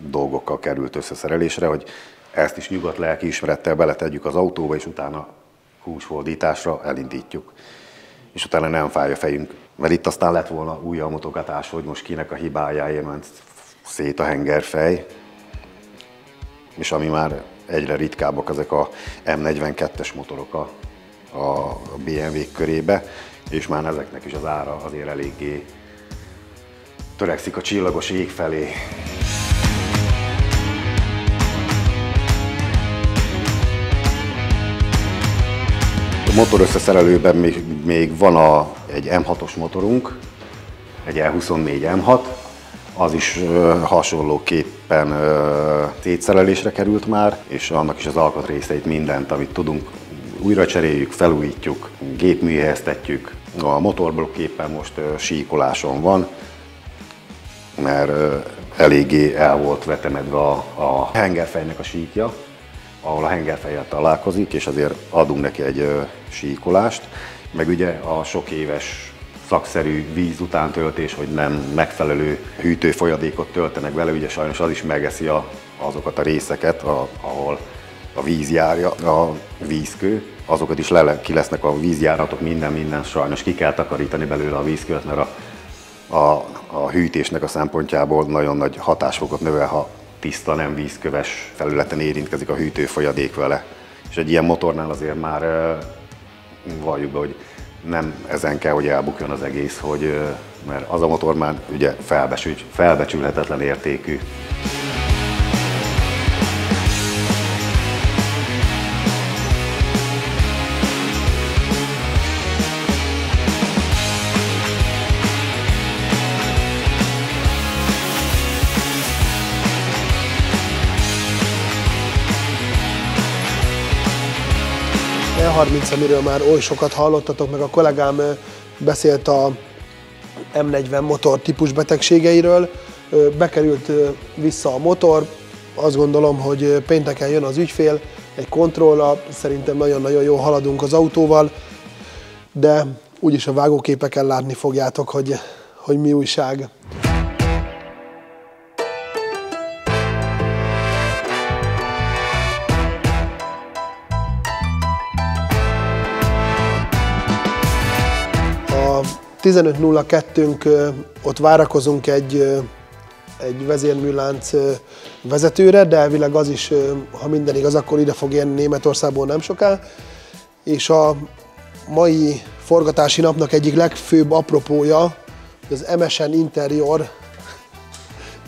dolgokkal került összeszerelésre, hogy ezt is nyugodt lelkiismerettel beletegyük az autóba, és utána húsfordításra elindítjuk. És utána nem fáj a fejünk. Mert itt aztán lett volna újabb mutogatás, hogy most kinek a hibájáért ment szét a hengerfej, és ami már egyre ritkábbak, ezek a M42-es motorok a BMW körébe, és már ezeknek is az ára azért eléggé törekszik a csillagos ég felé. A motor összeszerelőben még van egy M6-os motorunk, egy E24 M6, az is hasonlóképpen szétszerelésre került már, és annak is az alkatrészeit, mindent, amit tudunk, újra cseréljük, felújítjuk, gépműhelyeztetjük. A motorblokk éppen most síkoláson van, mert eléggé el volt vetemedve a hengerfejnek a síkja, ahol a hengerfejjel találkozik, és azért adunk neki egy síkolást, meg ugye a sok éves szakszerű víz utántöltés, hogy nem megfelelő hűtőfolyadékot töltenek vele, ugye sajnos az is megeszi azokat a részeket, ahol a víz járja, a vízkő, azokat is ki lesznek a vízjáratok, minden sajnos ki kell takarítani belőle a vízkövet, mert a hűtésnek a szempontjából nagyon nagy hatásfokot növel, ha tiszta, nem vízköves felületen érintkezik a hűtőfolyadék vele. És egy ilyen motornál azért már valljuk be, hogy nem ezen kell, hogy elbukjon az egész, mert az a motor már ugye felbecsülhetetlen értékű. E30, amiről már oly sokat hallottatok, meg a kollégám beszélt a M40 motor típus betegségeiről, bekerült vissza a motor, azt gondolom, hogy pénteken jön az ügyfél, egy kontrollal, szerintem nagyon-nagyon jól haladunk az autóval, de úgyis a vágóképeken látni fogjátok, hogy mi újság. A 15.02-nk ott várakozunk egy vezérműlánc vezetőre, de elvileg az is, ha minden igaz, akkor ide fog érni Németországból nem soká. És a mai forgatási napnak egyik legfőbb apropója, az MSN Interior.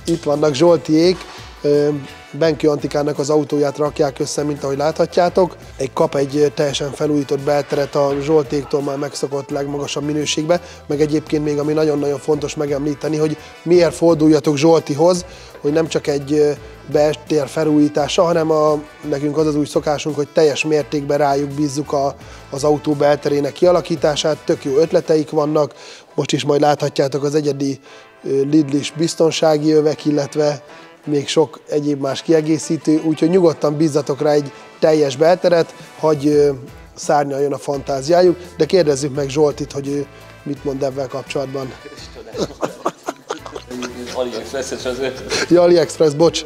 Itt vannak Zsoltiék, Benkő Antikának az autóját rakják össze, mint ahogy láthatjátok. Kap egy teljesen felújított belteret a Zsoltéktól már megszokott legmagasabb minőségbe, meg egyébként még ami nagyon-nagyon fontos megemlíteni, hogy miért forduljatok Zsoltihoz, hogy nem csak egy beltér felújítása, hanem nekünk az új szokásunk, hogy teljes mértékben rájuk bízzuk az autó belterének kialakítását, tök jó ötleteik vannak, most is majd láthatjátok az egyedi Lidl-is biztonsági övek, illetve még sok egyéb más kiegészítő, úgyhogy nyugodtan bízzatok rá egy teljes belteret, hogy szárnyaljon a fantáziájuk, de kérdezzük meg Zsoltit, hogy ő mit mond ebben kapcsolatban. AliExpress-es azért. Ja, AliExpress, bocs.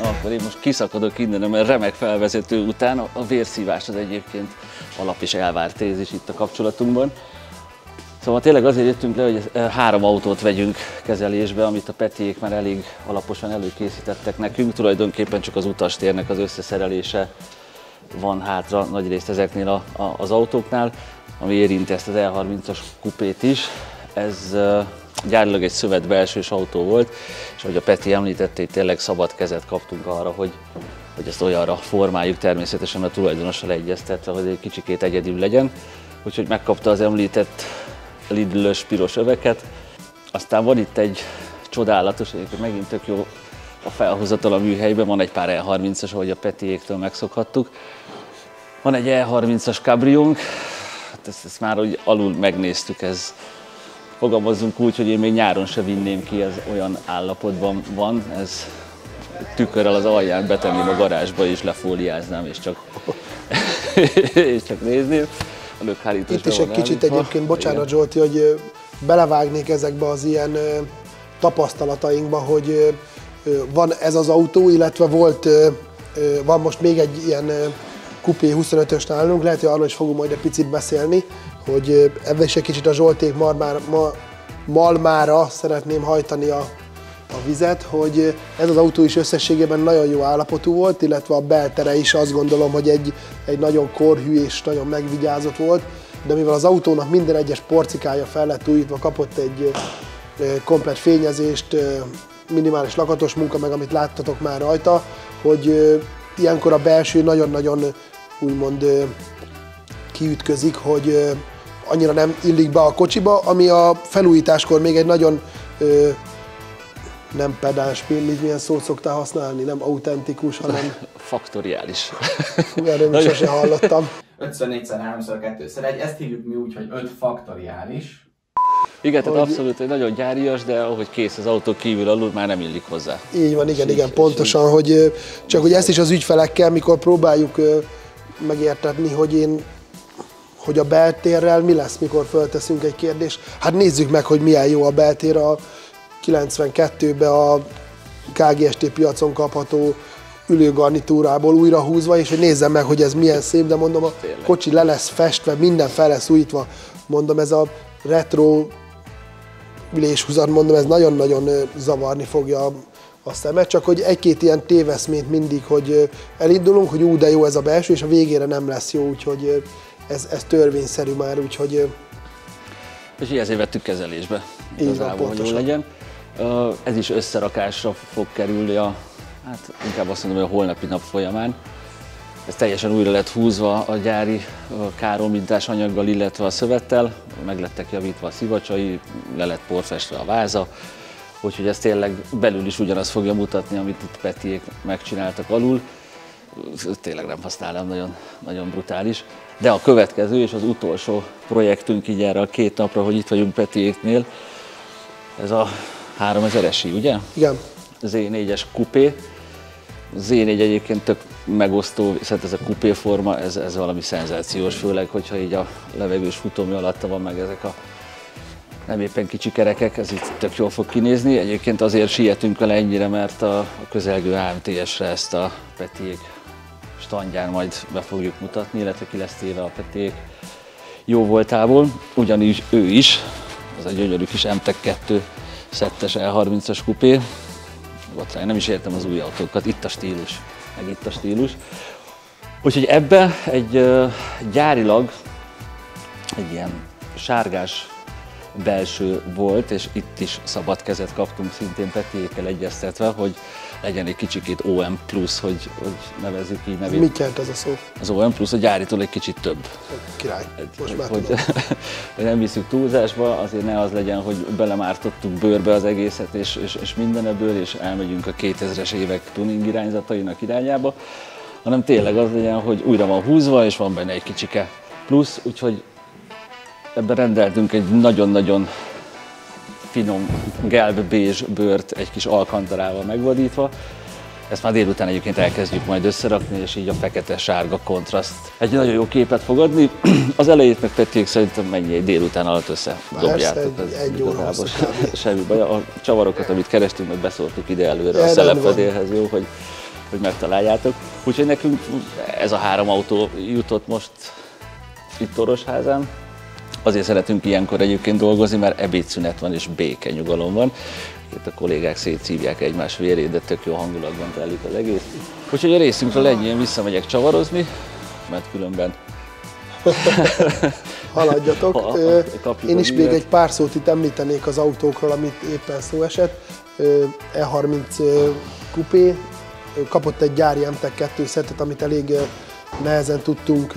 Akkor én most kiszakadok innen, mert remek felvezető után a vérszívás az egyébként alap és elvárt tézis itt a kapcsolatunkban. Szóval tényleg azért jöttünk le, hogy 3 autót vegyünk kezelésbe, amit a Petiék már elég alaposan előkészítettek nekünk. Tulajdonképpen csak az utastérnek az összeszerelése van hátra nagyrészt ezeknél az autóknál, ami érinti ezt az E30-as kupét is. Ez gyárilag egy szövet belsős autó volt, és ahogy a Peti említette, tényleg szabad kezet kaptunk arra, hogy hogy ezt olyanra formáljuk természetesen a tulajdonossal egyeztetve, hogy egy kicsikét egyedül legyen. Úgyhogy megkapta az említett Lidl-ös piros öveket. Aztán van itt egy csodálatos, egyébként megint tök jó a felhozatal a műhelyben, van egy pár E30-as, ahogy a Petiéktől megszokhattuk. Van egy E30-as Cabriónk, ezt már úgy alul megnéztük, ez fogalmazzunk úgy, hogy én még nyáron se vinném ki, ez olyan állapotban van, ez tükörrel az alján betenném a garázsba és lefóliáznám, és csak nézném. Itt is egy kicsit egyébként, bocsánat Zsolti, hogy belevágnék ezekbe az ilyen tapasztalatainkba, hogy van ez az autó, illetve van most még egy ilyen Coupé 25-ös nálunk, lehet, hogy arról is fogunk majd egy picit beszélni, hogy ebben is egy kicsit a Zsolték malmára szeretném hajtani a vizet, hogy ez az autó is összességében nagyon jó állapotú volt, illetve a beltere is azt gondolom, hogy egy nagyon korhű és nagyon megvigyázott volt, de mivel az autónak minden egyes porcikája fel lett újítva, kapott egy komplett fényezést, minimális lakatos munka, meg amit láttatok már rajta, hogy ilyenkor a belső nagyon-nagyon úgymond kiütközik, hogy annyira nem illik be a kocsiba, ami a felújításkor még egy nagyon nem pedáns, milyen szót szoktál használni, nem autentikus, hanem faktoriális. Erről még sosem hallottam. 5x4x3x2x1, ezt hívjuk mi úgy, hogy 5 faktoriális. Igen, tehát abszolút egy nagyon gyárias, de ahogy kész az autó kívül alul, már nem illik hozzá. Így van, igen, pontosan, hogy csak hogy ezt is az ügyfelekkel, mikor próbáljuk megértetni, hogy a beltérrel mi lesz, mikor fölteszünk egy kérdést. Hát nézzük meg, hogy milyen jó a beltér a 92-ben a KGST piacon kapható ülőgarnitúrából újra húzva, és hogy nézzem meg, hogy ez milyen szép, de mondom, a kocsi le lesz festve, minden fel lesz újítva. Mondom, ez a retro üléshúzat, mondom, ez nagyon-nagyon zavarni fogja a szemet, csak hogy egy-két ilyen téveszményt mindig, hogy elindulunk, hogy de jó ez a belső, és a végére nem lesz jó, úgyhogy ez törvényszerű már, úgyhogy... És ezért vettük kezelésbe, igazából, hogy jól legyen. Ez is összerakásra fog kerülni hát inkább azt mondom, hogy a holnapi nap folyamán. Ez teljesen újra lett húzva a gyári káromintás anyaggal, illetve a szövettel, meg lettek javítva a szivacsai, le lett porfestve a váza, úgyhogy ez tényleg belül is ugyanazt fogja mutatni, amit itt Petiék megcsináltak alul. Tényleg nem használom, nagyon, nagyon brutális. De a következő és az utolsó projektünk így erre a 2 napra, hogy itt vagyunk Petiéknél, ez a 3000-esi, ugye? Igen. Z4-es Coupé. Z4 egyébként tök megosztó, szóval ez a Coupé forma, ez valami szenzációs, főleg, hogyha így a levegős futómű alatta van meg ezek a nem éppen kicsi kerekek, ez itt tök jól fog kinézni. Egyébként azért sietünk vele ennyire, mert a közelgő AMTS-re ezt a Petiék standján majd be fogjuk mutatni, illetve ki lesz téve a Petiék jó voltából. Ugyanígy ő is, ez egy gyönyörű kis MTEC 2 szettes E30-as Coupé. Én nem is értem az új autókat, itt a stílus, meg itt a stílus. Úgyhogy ebbe egy gyárilag egy ilyen sárgás belső volt, és itt is szabad kezet kaptunk szintén Petiékkel egyeztetve, hogy legyen egy kicsikét OM+, hogy nevezzük így nevét. Mit jelent ez a szó? Az OM+, a gyáritól egy kicsit több. Király, most már hogy nem viszük túlzásba, azért ne az legyen, hogy belemártottuk bőrbe az egészet, és minden ebből, és elmegyünk a 2000-es évek tuning irányzatainak irányába, hanem tényleg az legyen, hogy újra van húzva, és van benne egy kicsike plusz, úgyhogy ebben rendeltünk egy nagyon-nagyon finom gelb-bézs bőrt egy kis alkantarával megvadítva. Ezt már délután egyébként elkezdjük majd összerakni, és így a fekete-sárga kontraszt egy nagyon jó képet fog adni. Az elejét meg Petiék szerintem mennyi délután alatt összedobjátok. Egy óra semmi baj. A csavarokat, amit kerestünk, meg beszórtuk ide előre a szelepfedélhez, jó, hogy megtaláljátok. Úgyhogy nekünk ez a 3 autó jutott most itt Torosházán. Azért szeretünk ilyenkor egyébként dolgozni, mert ebédszünet van és béke, nyugalom van. Itt a kollégák szétszívják egymás vérét, de tök jó hangulatban telik az egész. Úgyhogy a részünkről ennyi, én visszamegyek csavarozni, mert különben... Haladjatok. Én is még egy pár szót itt említenék az autókról, amit éppen szó esett. E30 Coupé, kapott egy gyári MTEK 2 szettet, amit elég nehezen tudtunk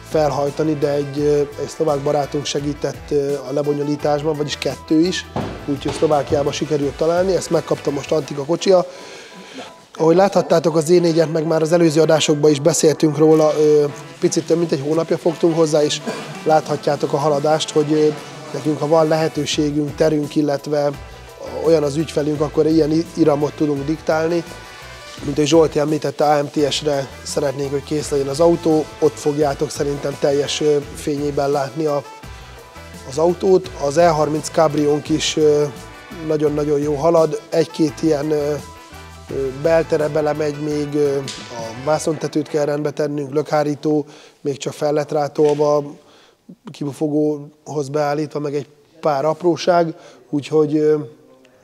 felhajtani, de egy szlovák barátunk segített a lebonyolításban, vagyis 2 is, úgyhogy Szlovákiában sikerült találni, ezt megkapta most Antika kocsia. Ahogy láthattátok az Z4-et, meg már az előző adásokban is beszéltünk róla, picit több mint egy hónapja fogtunk hozzá, és láthatjátok a haladást, hogy nekünk, ha van lehetőségünk, terünk, illetve olyan az ügyfelünk, akkor ilyen iramot tudunk diktálni. Mint ahogy Zsolti említette, AMTS-re szeretnénk, hogy kész legyen az autó, ott fogjátok szerintem teljes fényében látni az autót. Az E30 Cabrionk is nagyon-nagyon jó halad, egy-két ilyen beltere belemegy még, a vászontetőt kell rendbe tennünk, lökhárító még csak fel lett rátolva, kibufogóhoz beállítva, meg egy pár apróság, úgyhogy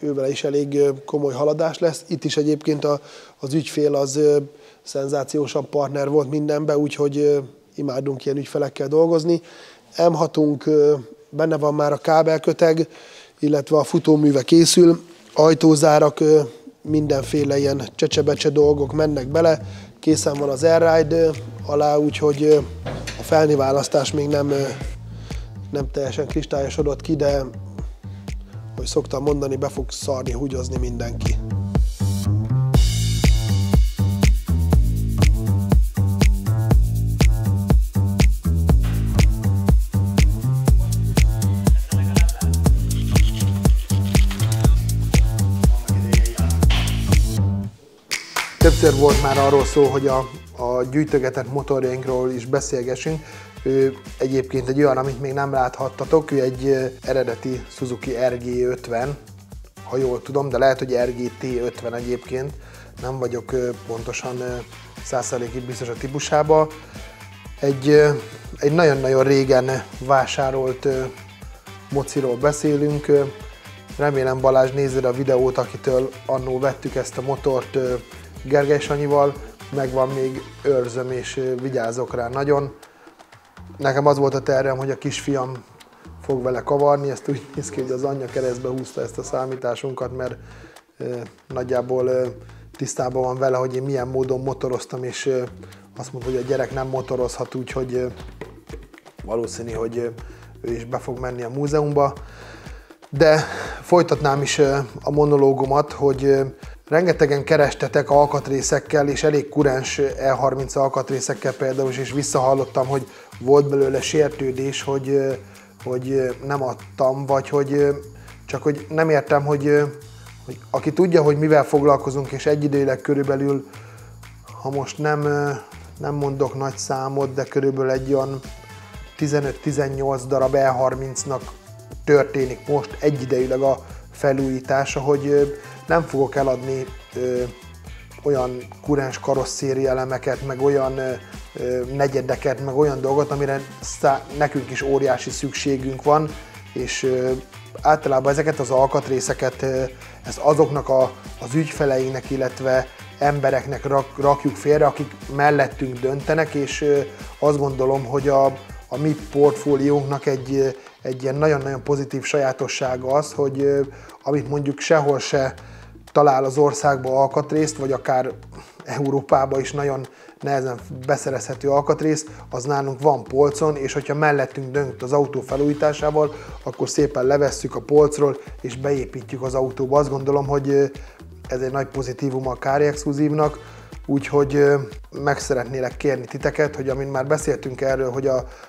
ővele is elég komoly haladás lesz. Itt is egyébként az ügyfél az szenzációsabb partner volt mindenben, úgyhogy imádunk ilyen ügyfelekkel dolgozni. M6-unk benne van már a kábelköteg, illetve a futóműve készül, ajtózárak, mindenféle ilyen csecsebecse dolgok mennek bele, készen van az Airride alá, úgyhogy a felniválasztás még nem teljesen kristályosodott ki, de hogy szoktam mondani, be fog szarni, húgyozni mindenki. Többször volt már arról szó, hogy a gyűjtögetett motorjainkról is beszélgessünk. Ő egyébként egy olyan, amit még nem láthattatok, ő egy eredeti Suzuki RG50, ha jól tudom, de lehet, hogy RGT50 egyébként, nem vagyok pontosan 100%-ig biztos a típusába. Egy nagyon-nagyon régen vásárolt mociról beszélünk. Remélem, Balázs, nézed a videót, akitől annó vettük ezt a motort Gergely Sanyival, megvan még, őrzöm és vigyázok rá nagyon. Nekem az volt a tervem, hogy a kisfiam fog vele kavarni, ezt úgy néz ki, hogy az anyja keresztbe húzta ezt a számításunkat, mert nagyjából tisztában van vele, hogy én milyen módon motoroztam, és azt mondta, hogy a gyerek nem motorozhat, úgyhogy valószínű, hogy ő is be fog menni a múzeumba. De folytatnám is a monológomat, hogy rengetegen kerestetek alkatrészekkel, és elég kurens E30 alkatrészekkel például, és visszahallottam, hogy volt belőle sértődés, hogy nem adtam, vagy csak hogy nem értem, hogy aki tudja, hogy mivel foglalkozunk, és egyidejűleg körülbelül, ha most nem mondok nagy számot, de körülbelül egy olyan 15-18 darab E30-nak történik most egyidejűleg a felújítása, hogy nem fogok eladni olyan kurens karosszéri elemeket, meg olyan negyedeket, meg olyan dolgot, amire nekünk is óriási szükségünk van, és általában ezeket az alkatrészeket ezt azoknak az ügyfeleinek, illetve embereknek rakjuk félre, akik mellettünk döntenek, és azt gondolom, hogy a mi portfóliónknak egy ilyen nagyon-nagyon pozitív sajátossága az, hogy amit mondjuk sehol se talál az országban alkatrészt, vagy akár Európában is nagyon nehezen beszerezhető alkatrész, az nálunk van polcon, és hogyha mellettünk dönt az autó felújításával, akkor szépen levesszük a polcról, és beépítjük az autóba. Azt gondolom, hogy ez egy nagy pozitívum a Car Exclusive-nak, úgyhogy meg szeretnélek kérni titeket, hogy amint már beszéltünk erről, hogy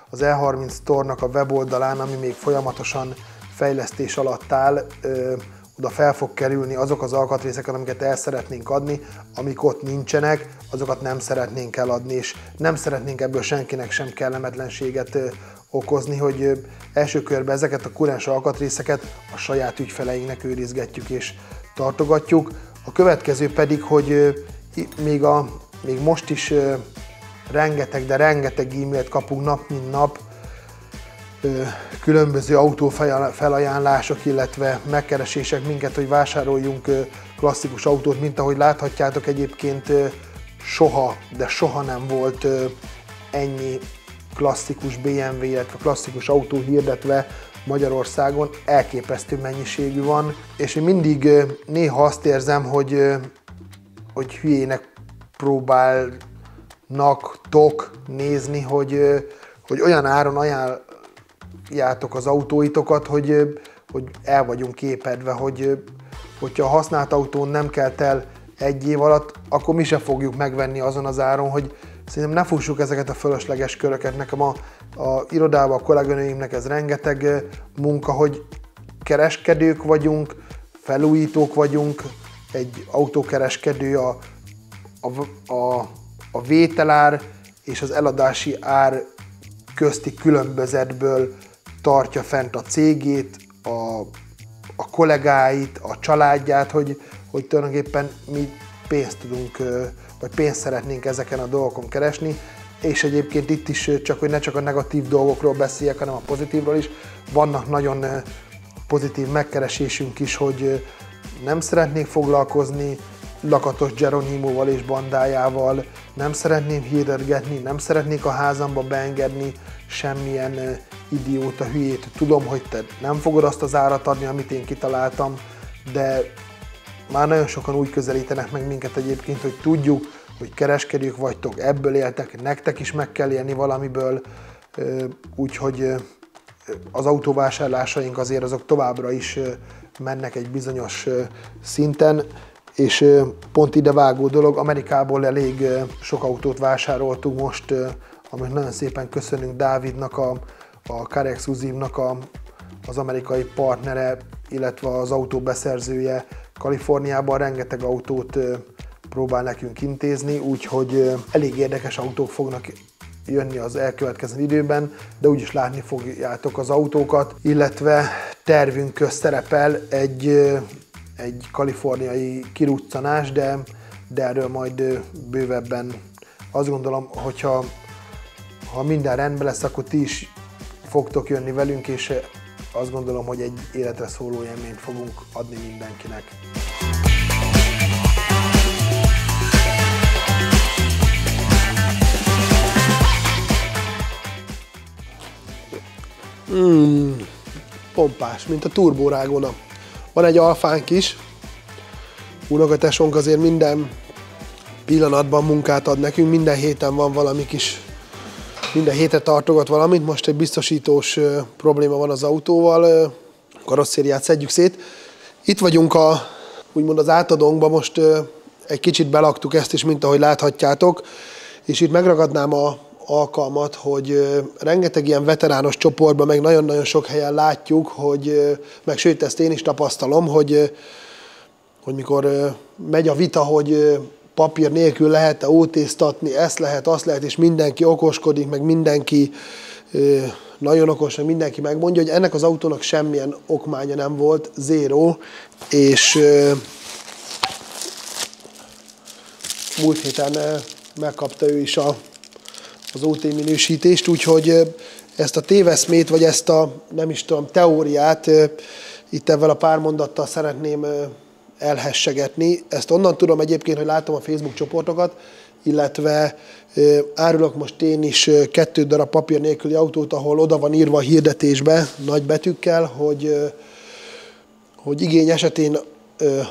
az E30 Store-nak a weboldalán, ami még folyamatosan fejlesztés alatt áll, oda fel fog kerülni azok az alkatrészek, amiket el szeretnénk adni, amik ott nincsenek, azokat nem szeretnénk eladni, és nem szeretnénk ebből senkinek sem kellemetlenséget okozni, hogy első körben ezeket a kurens alkatrészeket a saját ügyfeleinknek őrizgetjük és tartogatjuk. A következő pedig, hogy még most is rengeteg, de rengeteg e-mailt kapunk nap, mint nap, különböző autófelajánlások, illetve megkeresések minket, hogy vásároljunk klasszikus autót, mint ahogy láthatjátok, egyébként soha, de soha nem volt ennyi klasszikus BMW, illetve klasszikus autó hirdetve Magyarországon, elképesztő mennyiségű van, és én mindig néha azt érzem, hogy hogy hülyének próbálnak nézni, hogy olyan áron ajánljátok az autóitokat, hogy el vagyunk képedve, hogyha a használt autón nem kelt el 1 év alatt, akkor mi sem fogjuk megvenni azon az áron, hogy szerintem ne fussuk ezeket a fölösleges köröket. Nekem a irodában, a kolléganőimnek ez rengeteg munka, hogy kereskedők vagyunk, felújítók vagyunk, egy autókereskedő a vételár és az eladási ár közti különbözetből tartja fent a cégét, a kollégáit, a családját, hogy tulajdonképpen mi pénzt tudunk, vagy pénzt szeretnénk ezeken a dolgokon keresni, és egyébként itt is hogy ne csak a negatív dolgokról beszéljek, hanem a pozitívról is. Vannak nagyon pozitív megkeresésünk is, hogy nem szeretnék foglalkozni Lakatos Geronimoval és bandájával, nem szeretném hirdetgetni, nem szeretnék a házamba beengedni semmilyen idióta hülyét. Tudom, hogy te nem fogod azt az árat adni, amit én kitaláltam, de már nagyon sokan úgy közelítenek meg minket egyébként, hogy tudjuk, hogy kereskedők vagytok, ebből éltek, nektek is meg kell élni valamiből, úgyhogy az autóvásárlásaink azért azok továbbra is mennek egy bizonyos szinten, és pont ide vágó dolog, Amerikából elég sok autót vásároltunk most, amit nagyon szépen köszönünk Dávidnak, a Car Exclusive-nak az amerikai partnere, illetve az autóbeszerzője Kaliforniában rengeteg autót próbál nekünk intézni, úgyhogy elég érdekes autók fognak jönni az elkövetkező időben, de úgyis látni fogjátok az autókat, illetve tervünk közt szerepel egy kaliforniai kiruccanás, de erről majd bővebben azt gondolom, hogyha minden rendben lesz, akkor ti is fogtok jönni velünk, és azt gondolom, hogy egy életre szóló élményt fogunk adni mindenkinek. Pompás, mint a turbórágóna. Van egy alfánk is. Unokatesónk azért minden pillanatban munkát ad nekünk, minden héten van valami kis, minden héten tartogat valamit. Most egy biztosítós probléma van az autóval, karosszériát szedjük szét. Itt vagyunk úgymond az átadónkban, most egy kicsit belaktuk ezt is, mint ahogy láthatjátok, és itt megragadnám a alkalmat, hogy rengeteg ilyen veterános csoportban, meg nagyon-nagyon sok helyen látjuk, meg sőt, ezt én is tapasztalom, hogy mikor megy a vita, hogy papír nélkül lehet-e ótéztatni, ezt lehet, azt lehet, és mindenki okoskodik, meg mindenki nagyon okos, meg mindenki megmondja, hogy ennek az autónak semmilyen okmánya nem volt, zéró, és múlt héten megkapta ő is az OT minősítést, úgyhogy ezt a téveszmét, vagy ezt a, nem is tudom, teóriát itt ebben a pár mondattal szeretném elhessegetni. Ezt onnan tudom egyébként, hogy látom a Facebook csoportokat, illetve árulok most én is 2 darab papír nélküli autót, ahol oda van írva a hirdetésbe nagy betűkkel, hogy igény esetén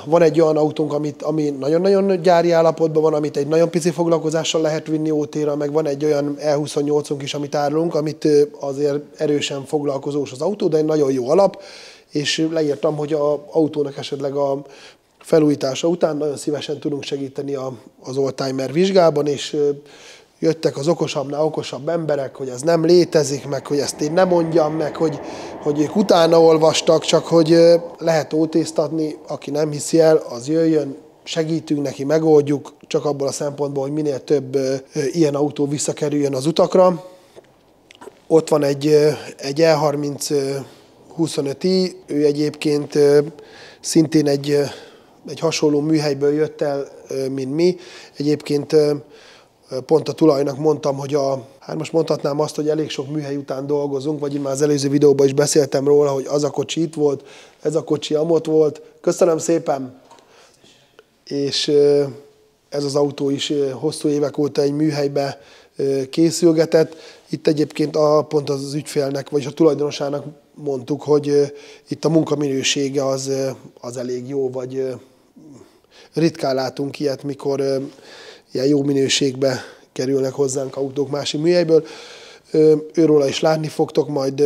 van egy olyan autónk, ami nagyon-nagyon gyári állapotban van, amit egy nagyon pici foglalkozással lehet vinni OT-ra, meg van egy olyan E28-unk is, amit árulunk, amit azért erősen foglalkozós az autó, de egy nagyon jó alap, és leírtam, hogy az autónak esetleg a felújítása után nagyon szívesen tudunk segíteni az oldtimer vizsgában, és jöttek az okosabbnál okosabb emberek, hogy ez nem létezik, meg hogy ezt én nem mondjam, meg hogy ők utána olvastak, csak hogy lehet ótéztatni, aki nem hiszi el, az jöjjön, segítünk neki, megoldjuk, csak abból a szempontból, hogy minél több ilyen autó visszakerüljön az utakra. Ott van egy E30 25i, ő egyébként szintén egy hasonló műhelyből jött el, mint mi. Egyébként pont a tulajnak mondtam, hogy hát most mondhatnám azt, hogy elég sok műhely után dolgozunk, vagy én már az előző videóban is beszéltem róla, hogy az a kocsi itt volt, ez a kocsi amott volt. Köszönöm szépen! És ez az autó is hosszú évek óta egy műhelybe készülgetett. Itt egyébként pont az ügyfélnek, vagy a tulajdonosának mondtuk, hogy itt a munkaminősége az elég jó, vagy ritkán látunk ilyet, mikor ilyen jó minőségbe kerülnek hozzánk autók másik műhelyből. Őróla is látni fogtok majd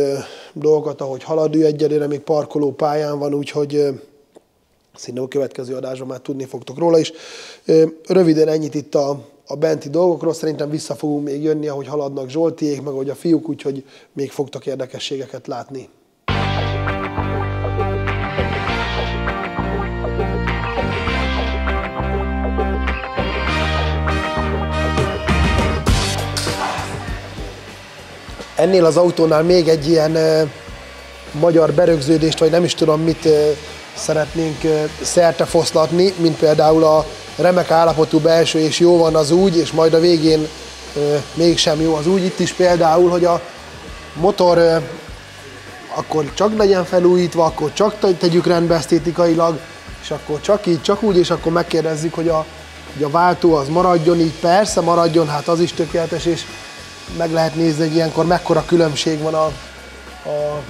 dolgokat, ahogy halad, ő egyelőre még parkoló pályán van, úgyhogy szinte a következő adásban már tudni fogtok róla is. Röviden ennyit itt a benti dolgokról, szerintem vissza fogunk még jönni, ahogy haladnak Zsoltiék, meg ahogy a fiúk, úgyhogy még fogtok érdekességeket látni. Ennél az autónál még egy ilyen magyar berögződést, vagy nem is tudom mit szeretnénk szertefoszlatni, mint például a remek állapotú belső, és jó van az úgy, és majd a végén mégsem jó az úgy. Itt is például, hogy a motor akkor csak legyen felújítva, akkor csak tegyük rendbe esztétikailag, és akkor csak így, csak úgy, és akkor megkérdezzük, hogy a váltó az maradjon így, persze maradjon, hát az is tökéletes, és meg lehet nézni, hogy ilyenkor mekkora különbség van a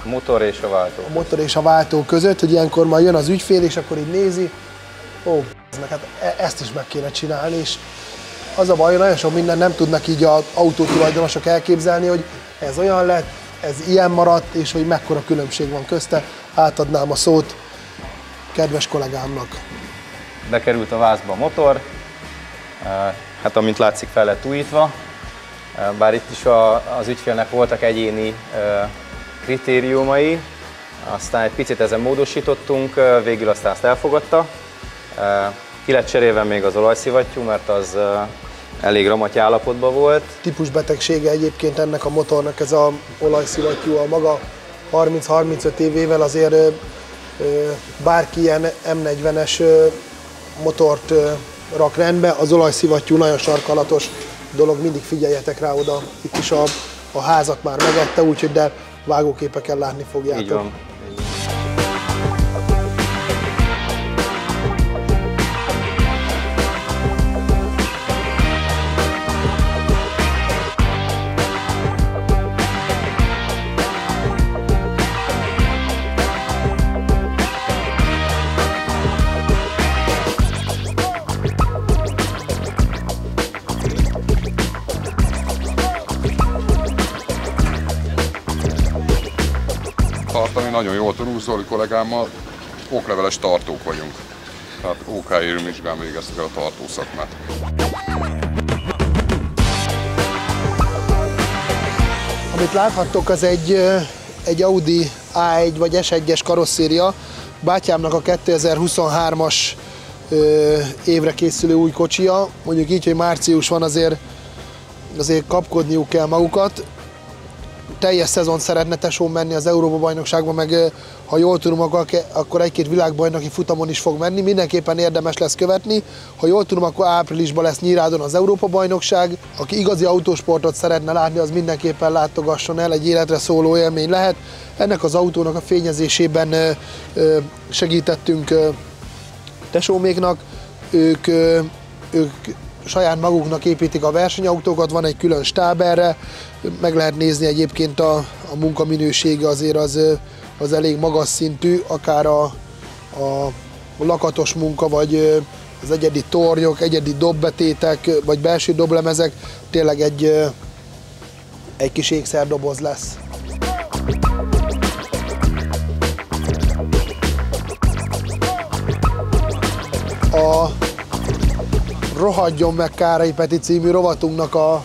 motor és a váltó. A motor és a váltó között, hogy ilyenkor majd jön az ügyfél, és akkor így nézi, hát ezt is meg kéne csinálni, és az a baj, hogy nagyon sok minden nem tudnak így az autótulajdonosok elképzelni, hogy ez olyan lett, ez ilyen maradt, és hogy mekkora különbség van közte. Átadnám a szót kedves kollégámnak. Bekerült a vázba a motor, hát amint látszik fel lett újítva, bár itt is az ügyfélnek voltak egyéni kritériumai, aztán egy picit ezen módosítottunk, végül aztán azt elfogadta. Ki lett cserélve még az olajszivattyú, mert az elég ramaty állapotban volt. Típusbetegsége egyébként ennek a motornak ez az olajszivattyú, a maga 30-35 évével azért bárki ilyen M40-es motort rak rendbe, az olajszivattyú nagyon sarkalatos dolog, mindig figyeljetek rá oda. Itt is a házat már megette, úgyhogy de vágóképeken látni fogjátok. Így van. Tartani nagyon jól tudunk, Zoli kollégámmal okleveles tartók vagyunk. Tehát OK érővizsgán végeztük el a tartószakmát. Amit láthattok, az egy Audi A1 vagy S1-es karosszéria. Bátyámnak a 2023-as évre készülő új kocsia. Mondjuk így, hogy március van, azért kapkodniuk kell magukat. Teljes szezon szeretne tesó menni az Európa-bajnokságban, meg ha jól tudom, akkor egy-két világbajnoki futamon is fog menni. Mindenképpen érdemes lesz követni. Ha jól tudom, akkor áprilisban lesz Nyírádon az Európa-bajnokság. Aki igazi autósportot szeretne látni, az mindenképpen látogasson el, egy életre szóló élmény lehet. Ennek az autónak a fényezésében segítettünk tesóméknak. Ők saját maguknak építik a versenyautókat, van egy külön stáb erre, meg lehet nézni egyébként a munkaminősége azért az elég magas szintű, akár a lakatos munka, vagy az egyedi tornyok, egyedi dobbetétek, vagy belső doblemezek, tényleg egy kis ékszerdoboz lesz. A Rohadjon meg Kárai Peti című rovatunknak a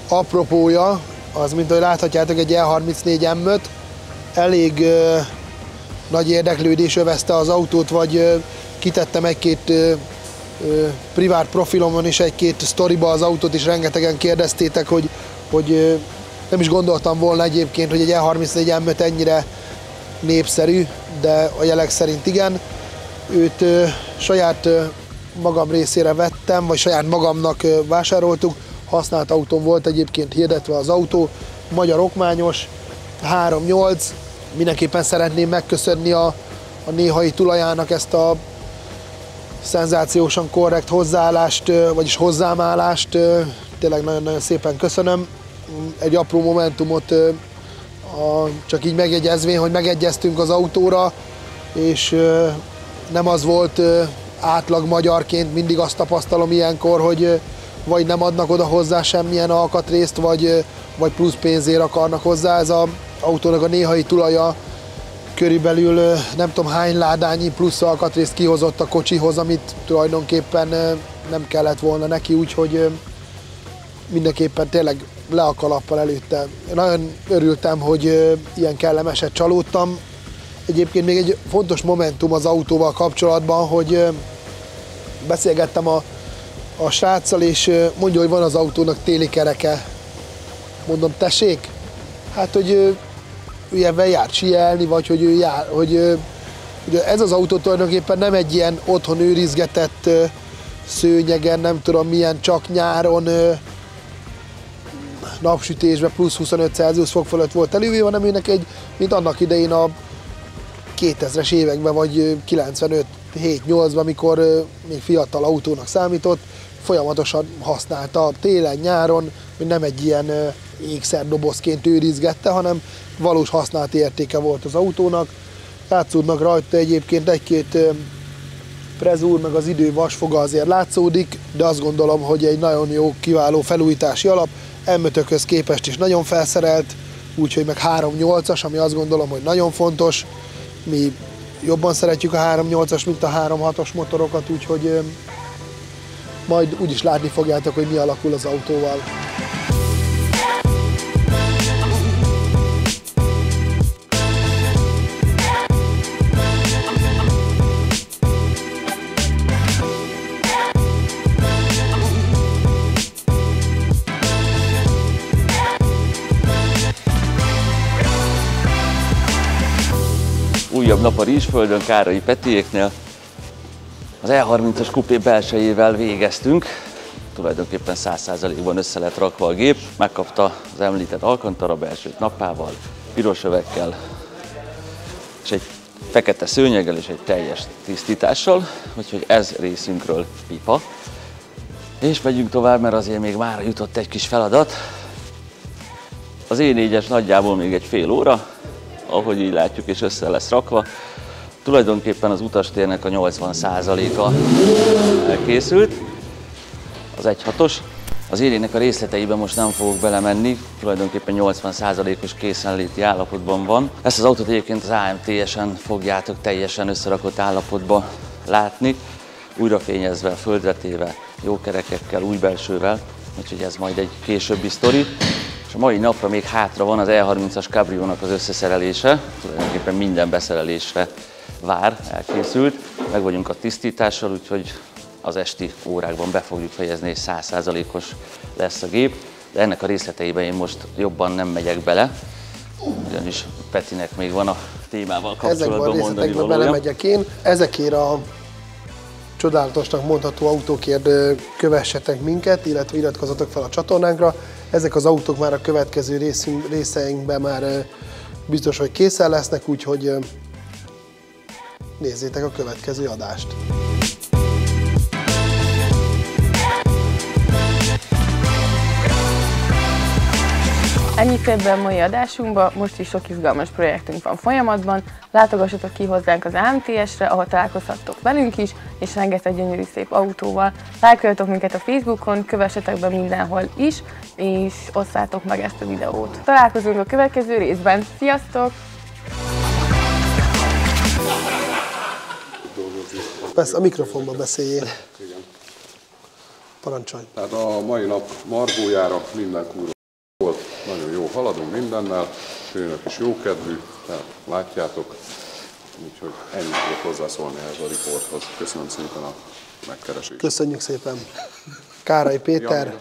apropója, az, mint ahogy láthatjátok, egy E34 M5. Elég nagy érdeklődés övezte az autót, vagy kitettem egy-két privát profilomon és egy-két sztoriba az autót, és rengetegen kérdeztétek, hogy nem is gondoltam volna egyébként, hogy egy E34 M5 ennyire népszerű, de a jelek szerint igen. Őt saját magam részére vettem, vagy saját magamnak vásároltuk. Használt autón volt egyébként hirdetve az autó. Magyar okmányos, 3.8. Mindenképpen szeretném megköszönni a néhai tulajának ezt a szenzációsan korrekt hozzáállást, vagyis hozzámállást. Tényleg nagyon-nagyon szépen köszönöm. Egy apró momentumot csak így megjegyezvén, hogy megegyeztünk az autóra, és nem az volt átlag magyarként, mindig azt tapasztalom ilyenkor, hogy vagy nem adnak oda hozzá semmilyen alkatrészt, vagy plusz pénzért akarnak hozzá. Ez az autónak a néhai tulaja körülbelül nem tudom hány ládányi plusz alkatrészt kihozott a kocsihoz, amit tulajdonképpen nem kellett volna neki, úgyhogy mindenképpen tényleg le a kalappal előtte. Nagyon örültem, hogy ilyen kellemeset csalódtam. Egyébként még egy fontos momentum az autóval kapcsolatban, hogy beszélgettem a sráccal, és mondja, hogy van az autónak téli kereke. Mondom, tessék? Hát, hogy ebben jár síelni, vagy hogy ő jár, hogy ugye ez az autó tulajdonképpen nem egy ilyen otthon őrizgetett szőnyegen, nem tudom milyen, csak nyáron napsütésben plusz 25 Celsius fok fölött volt elővéve, hanem őnek mint annak idején a 2000-es években, vagy 95-7-8-ban, amikor még fiatal autónak számított, folyamatosan használta télen, nyáron, hogy nem egy ilyen ékszerdobozként őrizgette, hanem valós használati értéke volt az autónak. Játszódnak rajta egyébként egy-két prezúr, meg az idő vasfoga azért látszódik, de azt gondolom, hogy egy nagyon jó, kiváló felújítási alap, M5-höz képest is nagyon felszerelt, úgyhogy meg 3.8-as, ami azt gondolom, hogy nagyon fontos. Mi jobban szeretjük a 3.8-as, mint a 3.6-os motorokat, úgyhogy majd úgyis látni fogjátok, hogy mi alakul az autóval. Újabb nap a Rizsföldön, Kárai Petiéknél. Az E30-as kupé belsejével végeztünk. Tulajdonképpen 100%-ban össze lett rakva a gép. Megkapta az említett Alcantara belsőt nappával, piros övekkel, és egy fekete szőnyeggel és egy teljes tisztítással. Úgyhogy ez részünkről pipa. És megyünk tovább, mert azért még mára jutott egy kis feladat. Az E4-es nagyjából még egy fél óra, ahogy így látjuk, és össze lesz rakva. Tulajdonképpen az utastérnek a 80%-a elkészült. Az 1.6-os. Az érének a részleteiben most nem fogok belemenni, tulajdonképpen 80%-os készenléti állapotban van. Ezt az autót egyébként az AMTS-en fogjátok teljesen összerakott állapotban látni, újra fényezve, földre téve, jó kerekekkel, új belsővel, úgyhogy ez majd egy későbbi sztori. És a mai napra még hátra van az E30-as Cabriónak az összeszerelése, tulajdonképpen minden beszerelésre vár, elkészült. Meg vagyunk a tisztítással, úgyhogy az esti órákban be fogjuk fejezni, és 100%-os lesz a gép. De ennek a részleteiben én most jobban nem megyek bele, ugyanis Petinek még van a témával kapcsolatban mondani valója. Belemegyek én. Ezekért a csodálatosnak mondható autókért kövessetek minket, illetve iratkozzatok fel a csatornánkra. Ezek az autók már a következő részeinkben már biztos, hogy készen lesznek, úgyhogy nézzétek a következő adást. Ennyi fért be a mai adásunkba, most is sok izgalmas projektünk van folyamatban. Látogassatok ki hozzánk az AMTS-re, ahol találkozhattok velünk is, és rengeteg gyönyörű szép autóval. Lájkoljatok minket a Facebookon, kövessetek be mindenhol is, és osszátok meg ezt a videót. Találkozunk a következő részben. Sziasztok! Persze, a mikrofonba beszéljél. Parancsolj. Tehát a mai nap margójára minden kurva volt. Nagyon jó, haladunk mindennel, főnök is jókedvű, tehát látjátok. Úgyhogy ennyit tudok hozzászólni ehhez a riporthoz. Köszönöm szépen a megkeresést. Köszönjük szépen. Kárai Péter.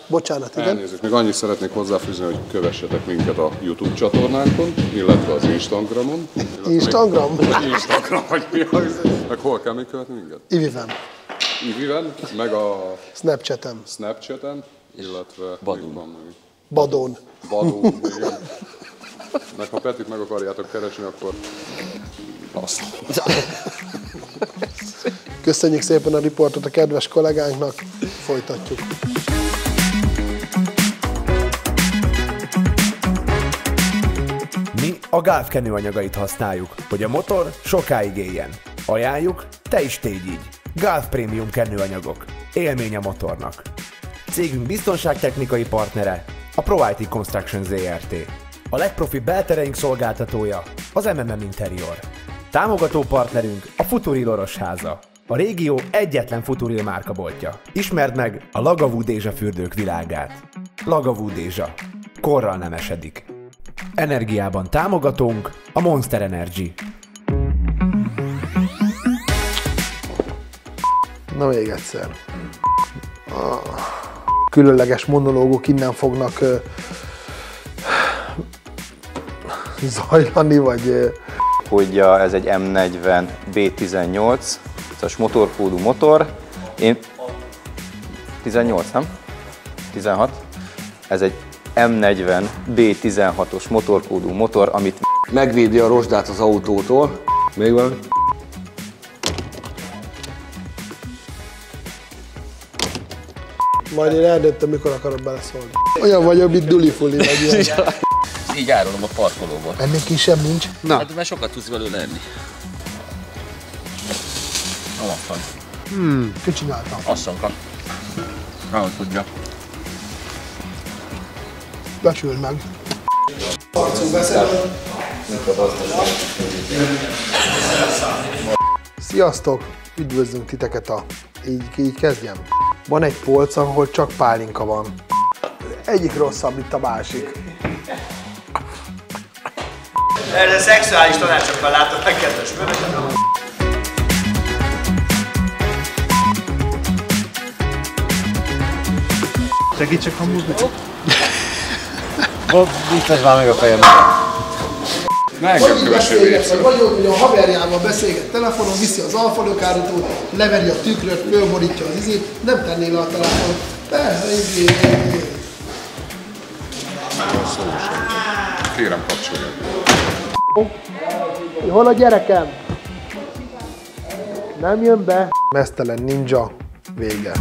Bocsánat, igen. Elnézést, még annyit szeretnék hozzáfűzni, hogy kövessetek minket a YouTube csatornánkon, illetve az Instagramon. Instagram? Instagram, vagy mi az? Meg hol kell még követni minket? Iviven. Iviven, meg a Snapchaten, illetve Badon. Badon. Badon, igen. Meg ha Petit meg akarjátok keresni, akkor azt. Köszönjük szépen a riportot a kedves kollégánknak, folytatjuk. a Gulf kenőanyagait használjuk, hogy a motor sokáig éljen. Ajánljuk, te is tégy így. Gulf Premium kenőanyagok. Élmény a motornak. Cégünk biztonságtechnikai partnere, a ProIT Construction Zrt. A legprofibb beltereink szolgáltatója, az MMM Interior. Támogató partnerünk a Futuril Orosháza. A régió egyetlen Futuril márkaboltja. Ismerd meg a Lagavú Dézsa fürdők világát. Lagavú Dézsa. Korral nem esedik. Energiában támogatónk a Monster Energy. Na még egyszer. A különleges monológok innen fognak zajlani, vagy... Hogy ez egy M40 B18, ez motorkódú motor. Én 18, nem? 16. Ez egy M40 B16-os motorkódú motor, amit megvédi a rozsdát az autótól. Még valami? Majd én eldöntöm, mikor akarok beleszólni. Olyan vagyok, mint Duli-Fuli, vagy ilyen. Így árulom a parkolóban. Ennél kisebb nincs. Na. Hát mert sokat tudsz belőle enni. Alapban. Ki csináltam? Asszonka. Nem tudja. Becsüld meg. Arcunk beszél. Sziasztok! Üdvözlünk titeket így kezdjem. Van egy polc, ahol csak pálinka van. Egyik rosszabb, mint a másik. Erre szexuális tanácsokkal látok meg, kedves művek. Segítsek a múlva. Biztos már meg a fejembe. Ne engem kövessél végig. Vagy ott, hogy a haverjával beszélget telefonon, viszi az alfadokárotót, leveri a tükröt, fölborítja az izét, nem tenné le a telefon. Persze, Kérem, kapcsolja. Hol a gyerekem? Nem jön be. Meztelen ninja vége.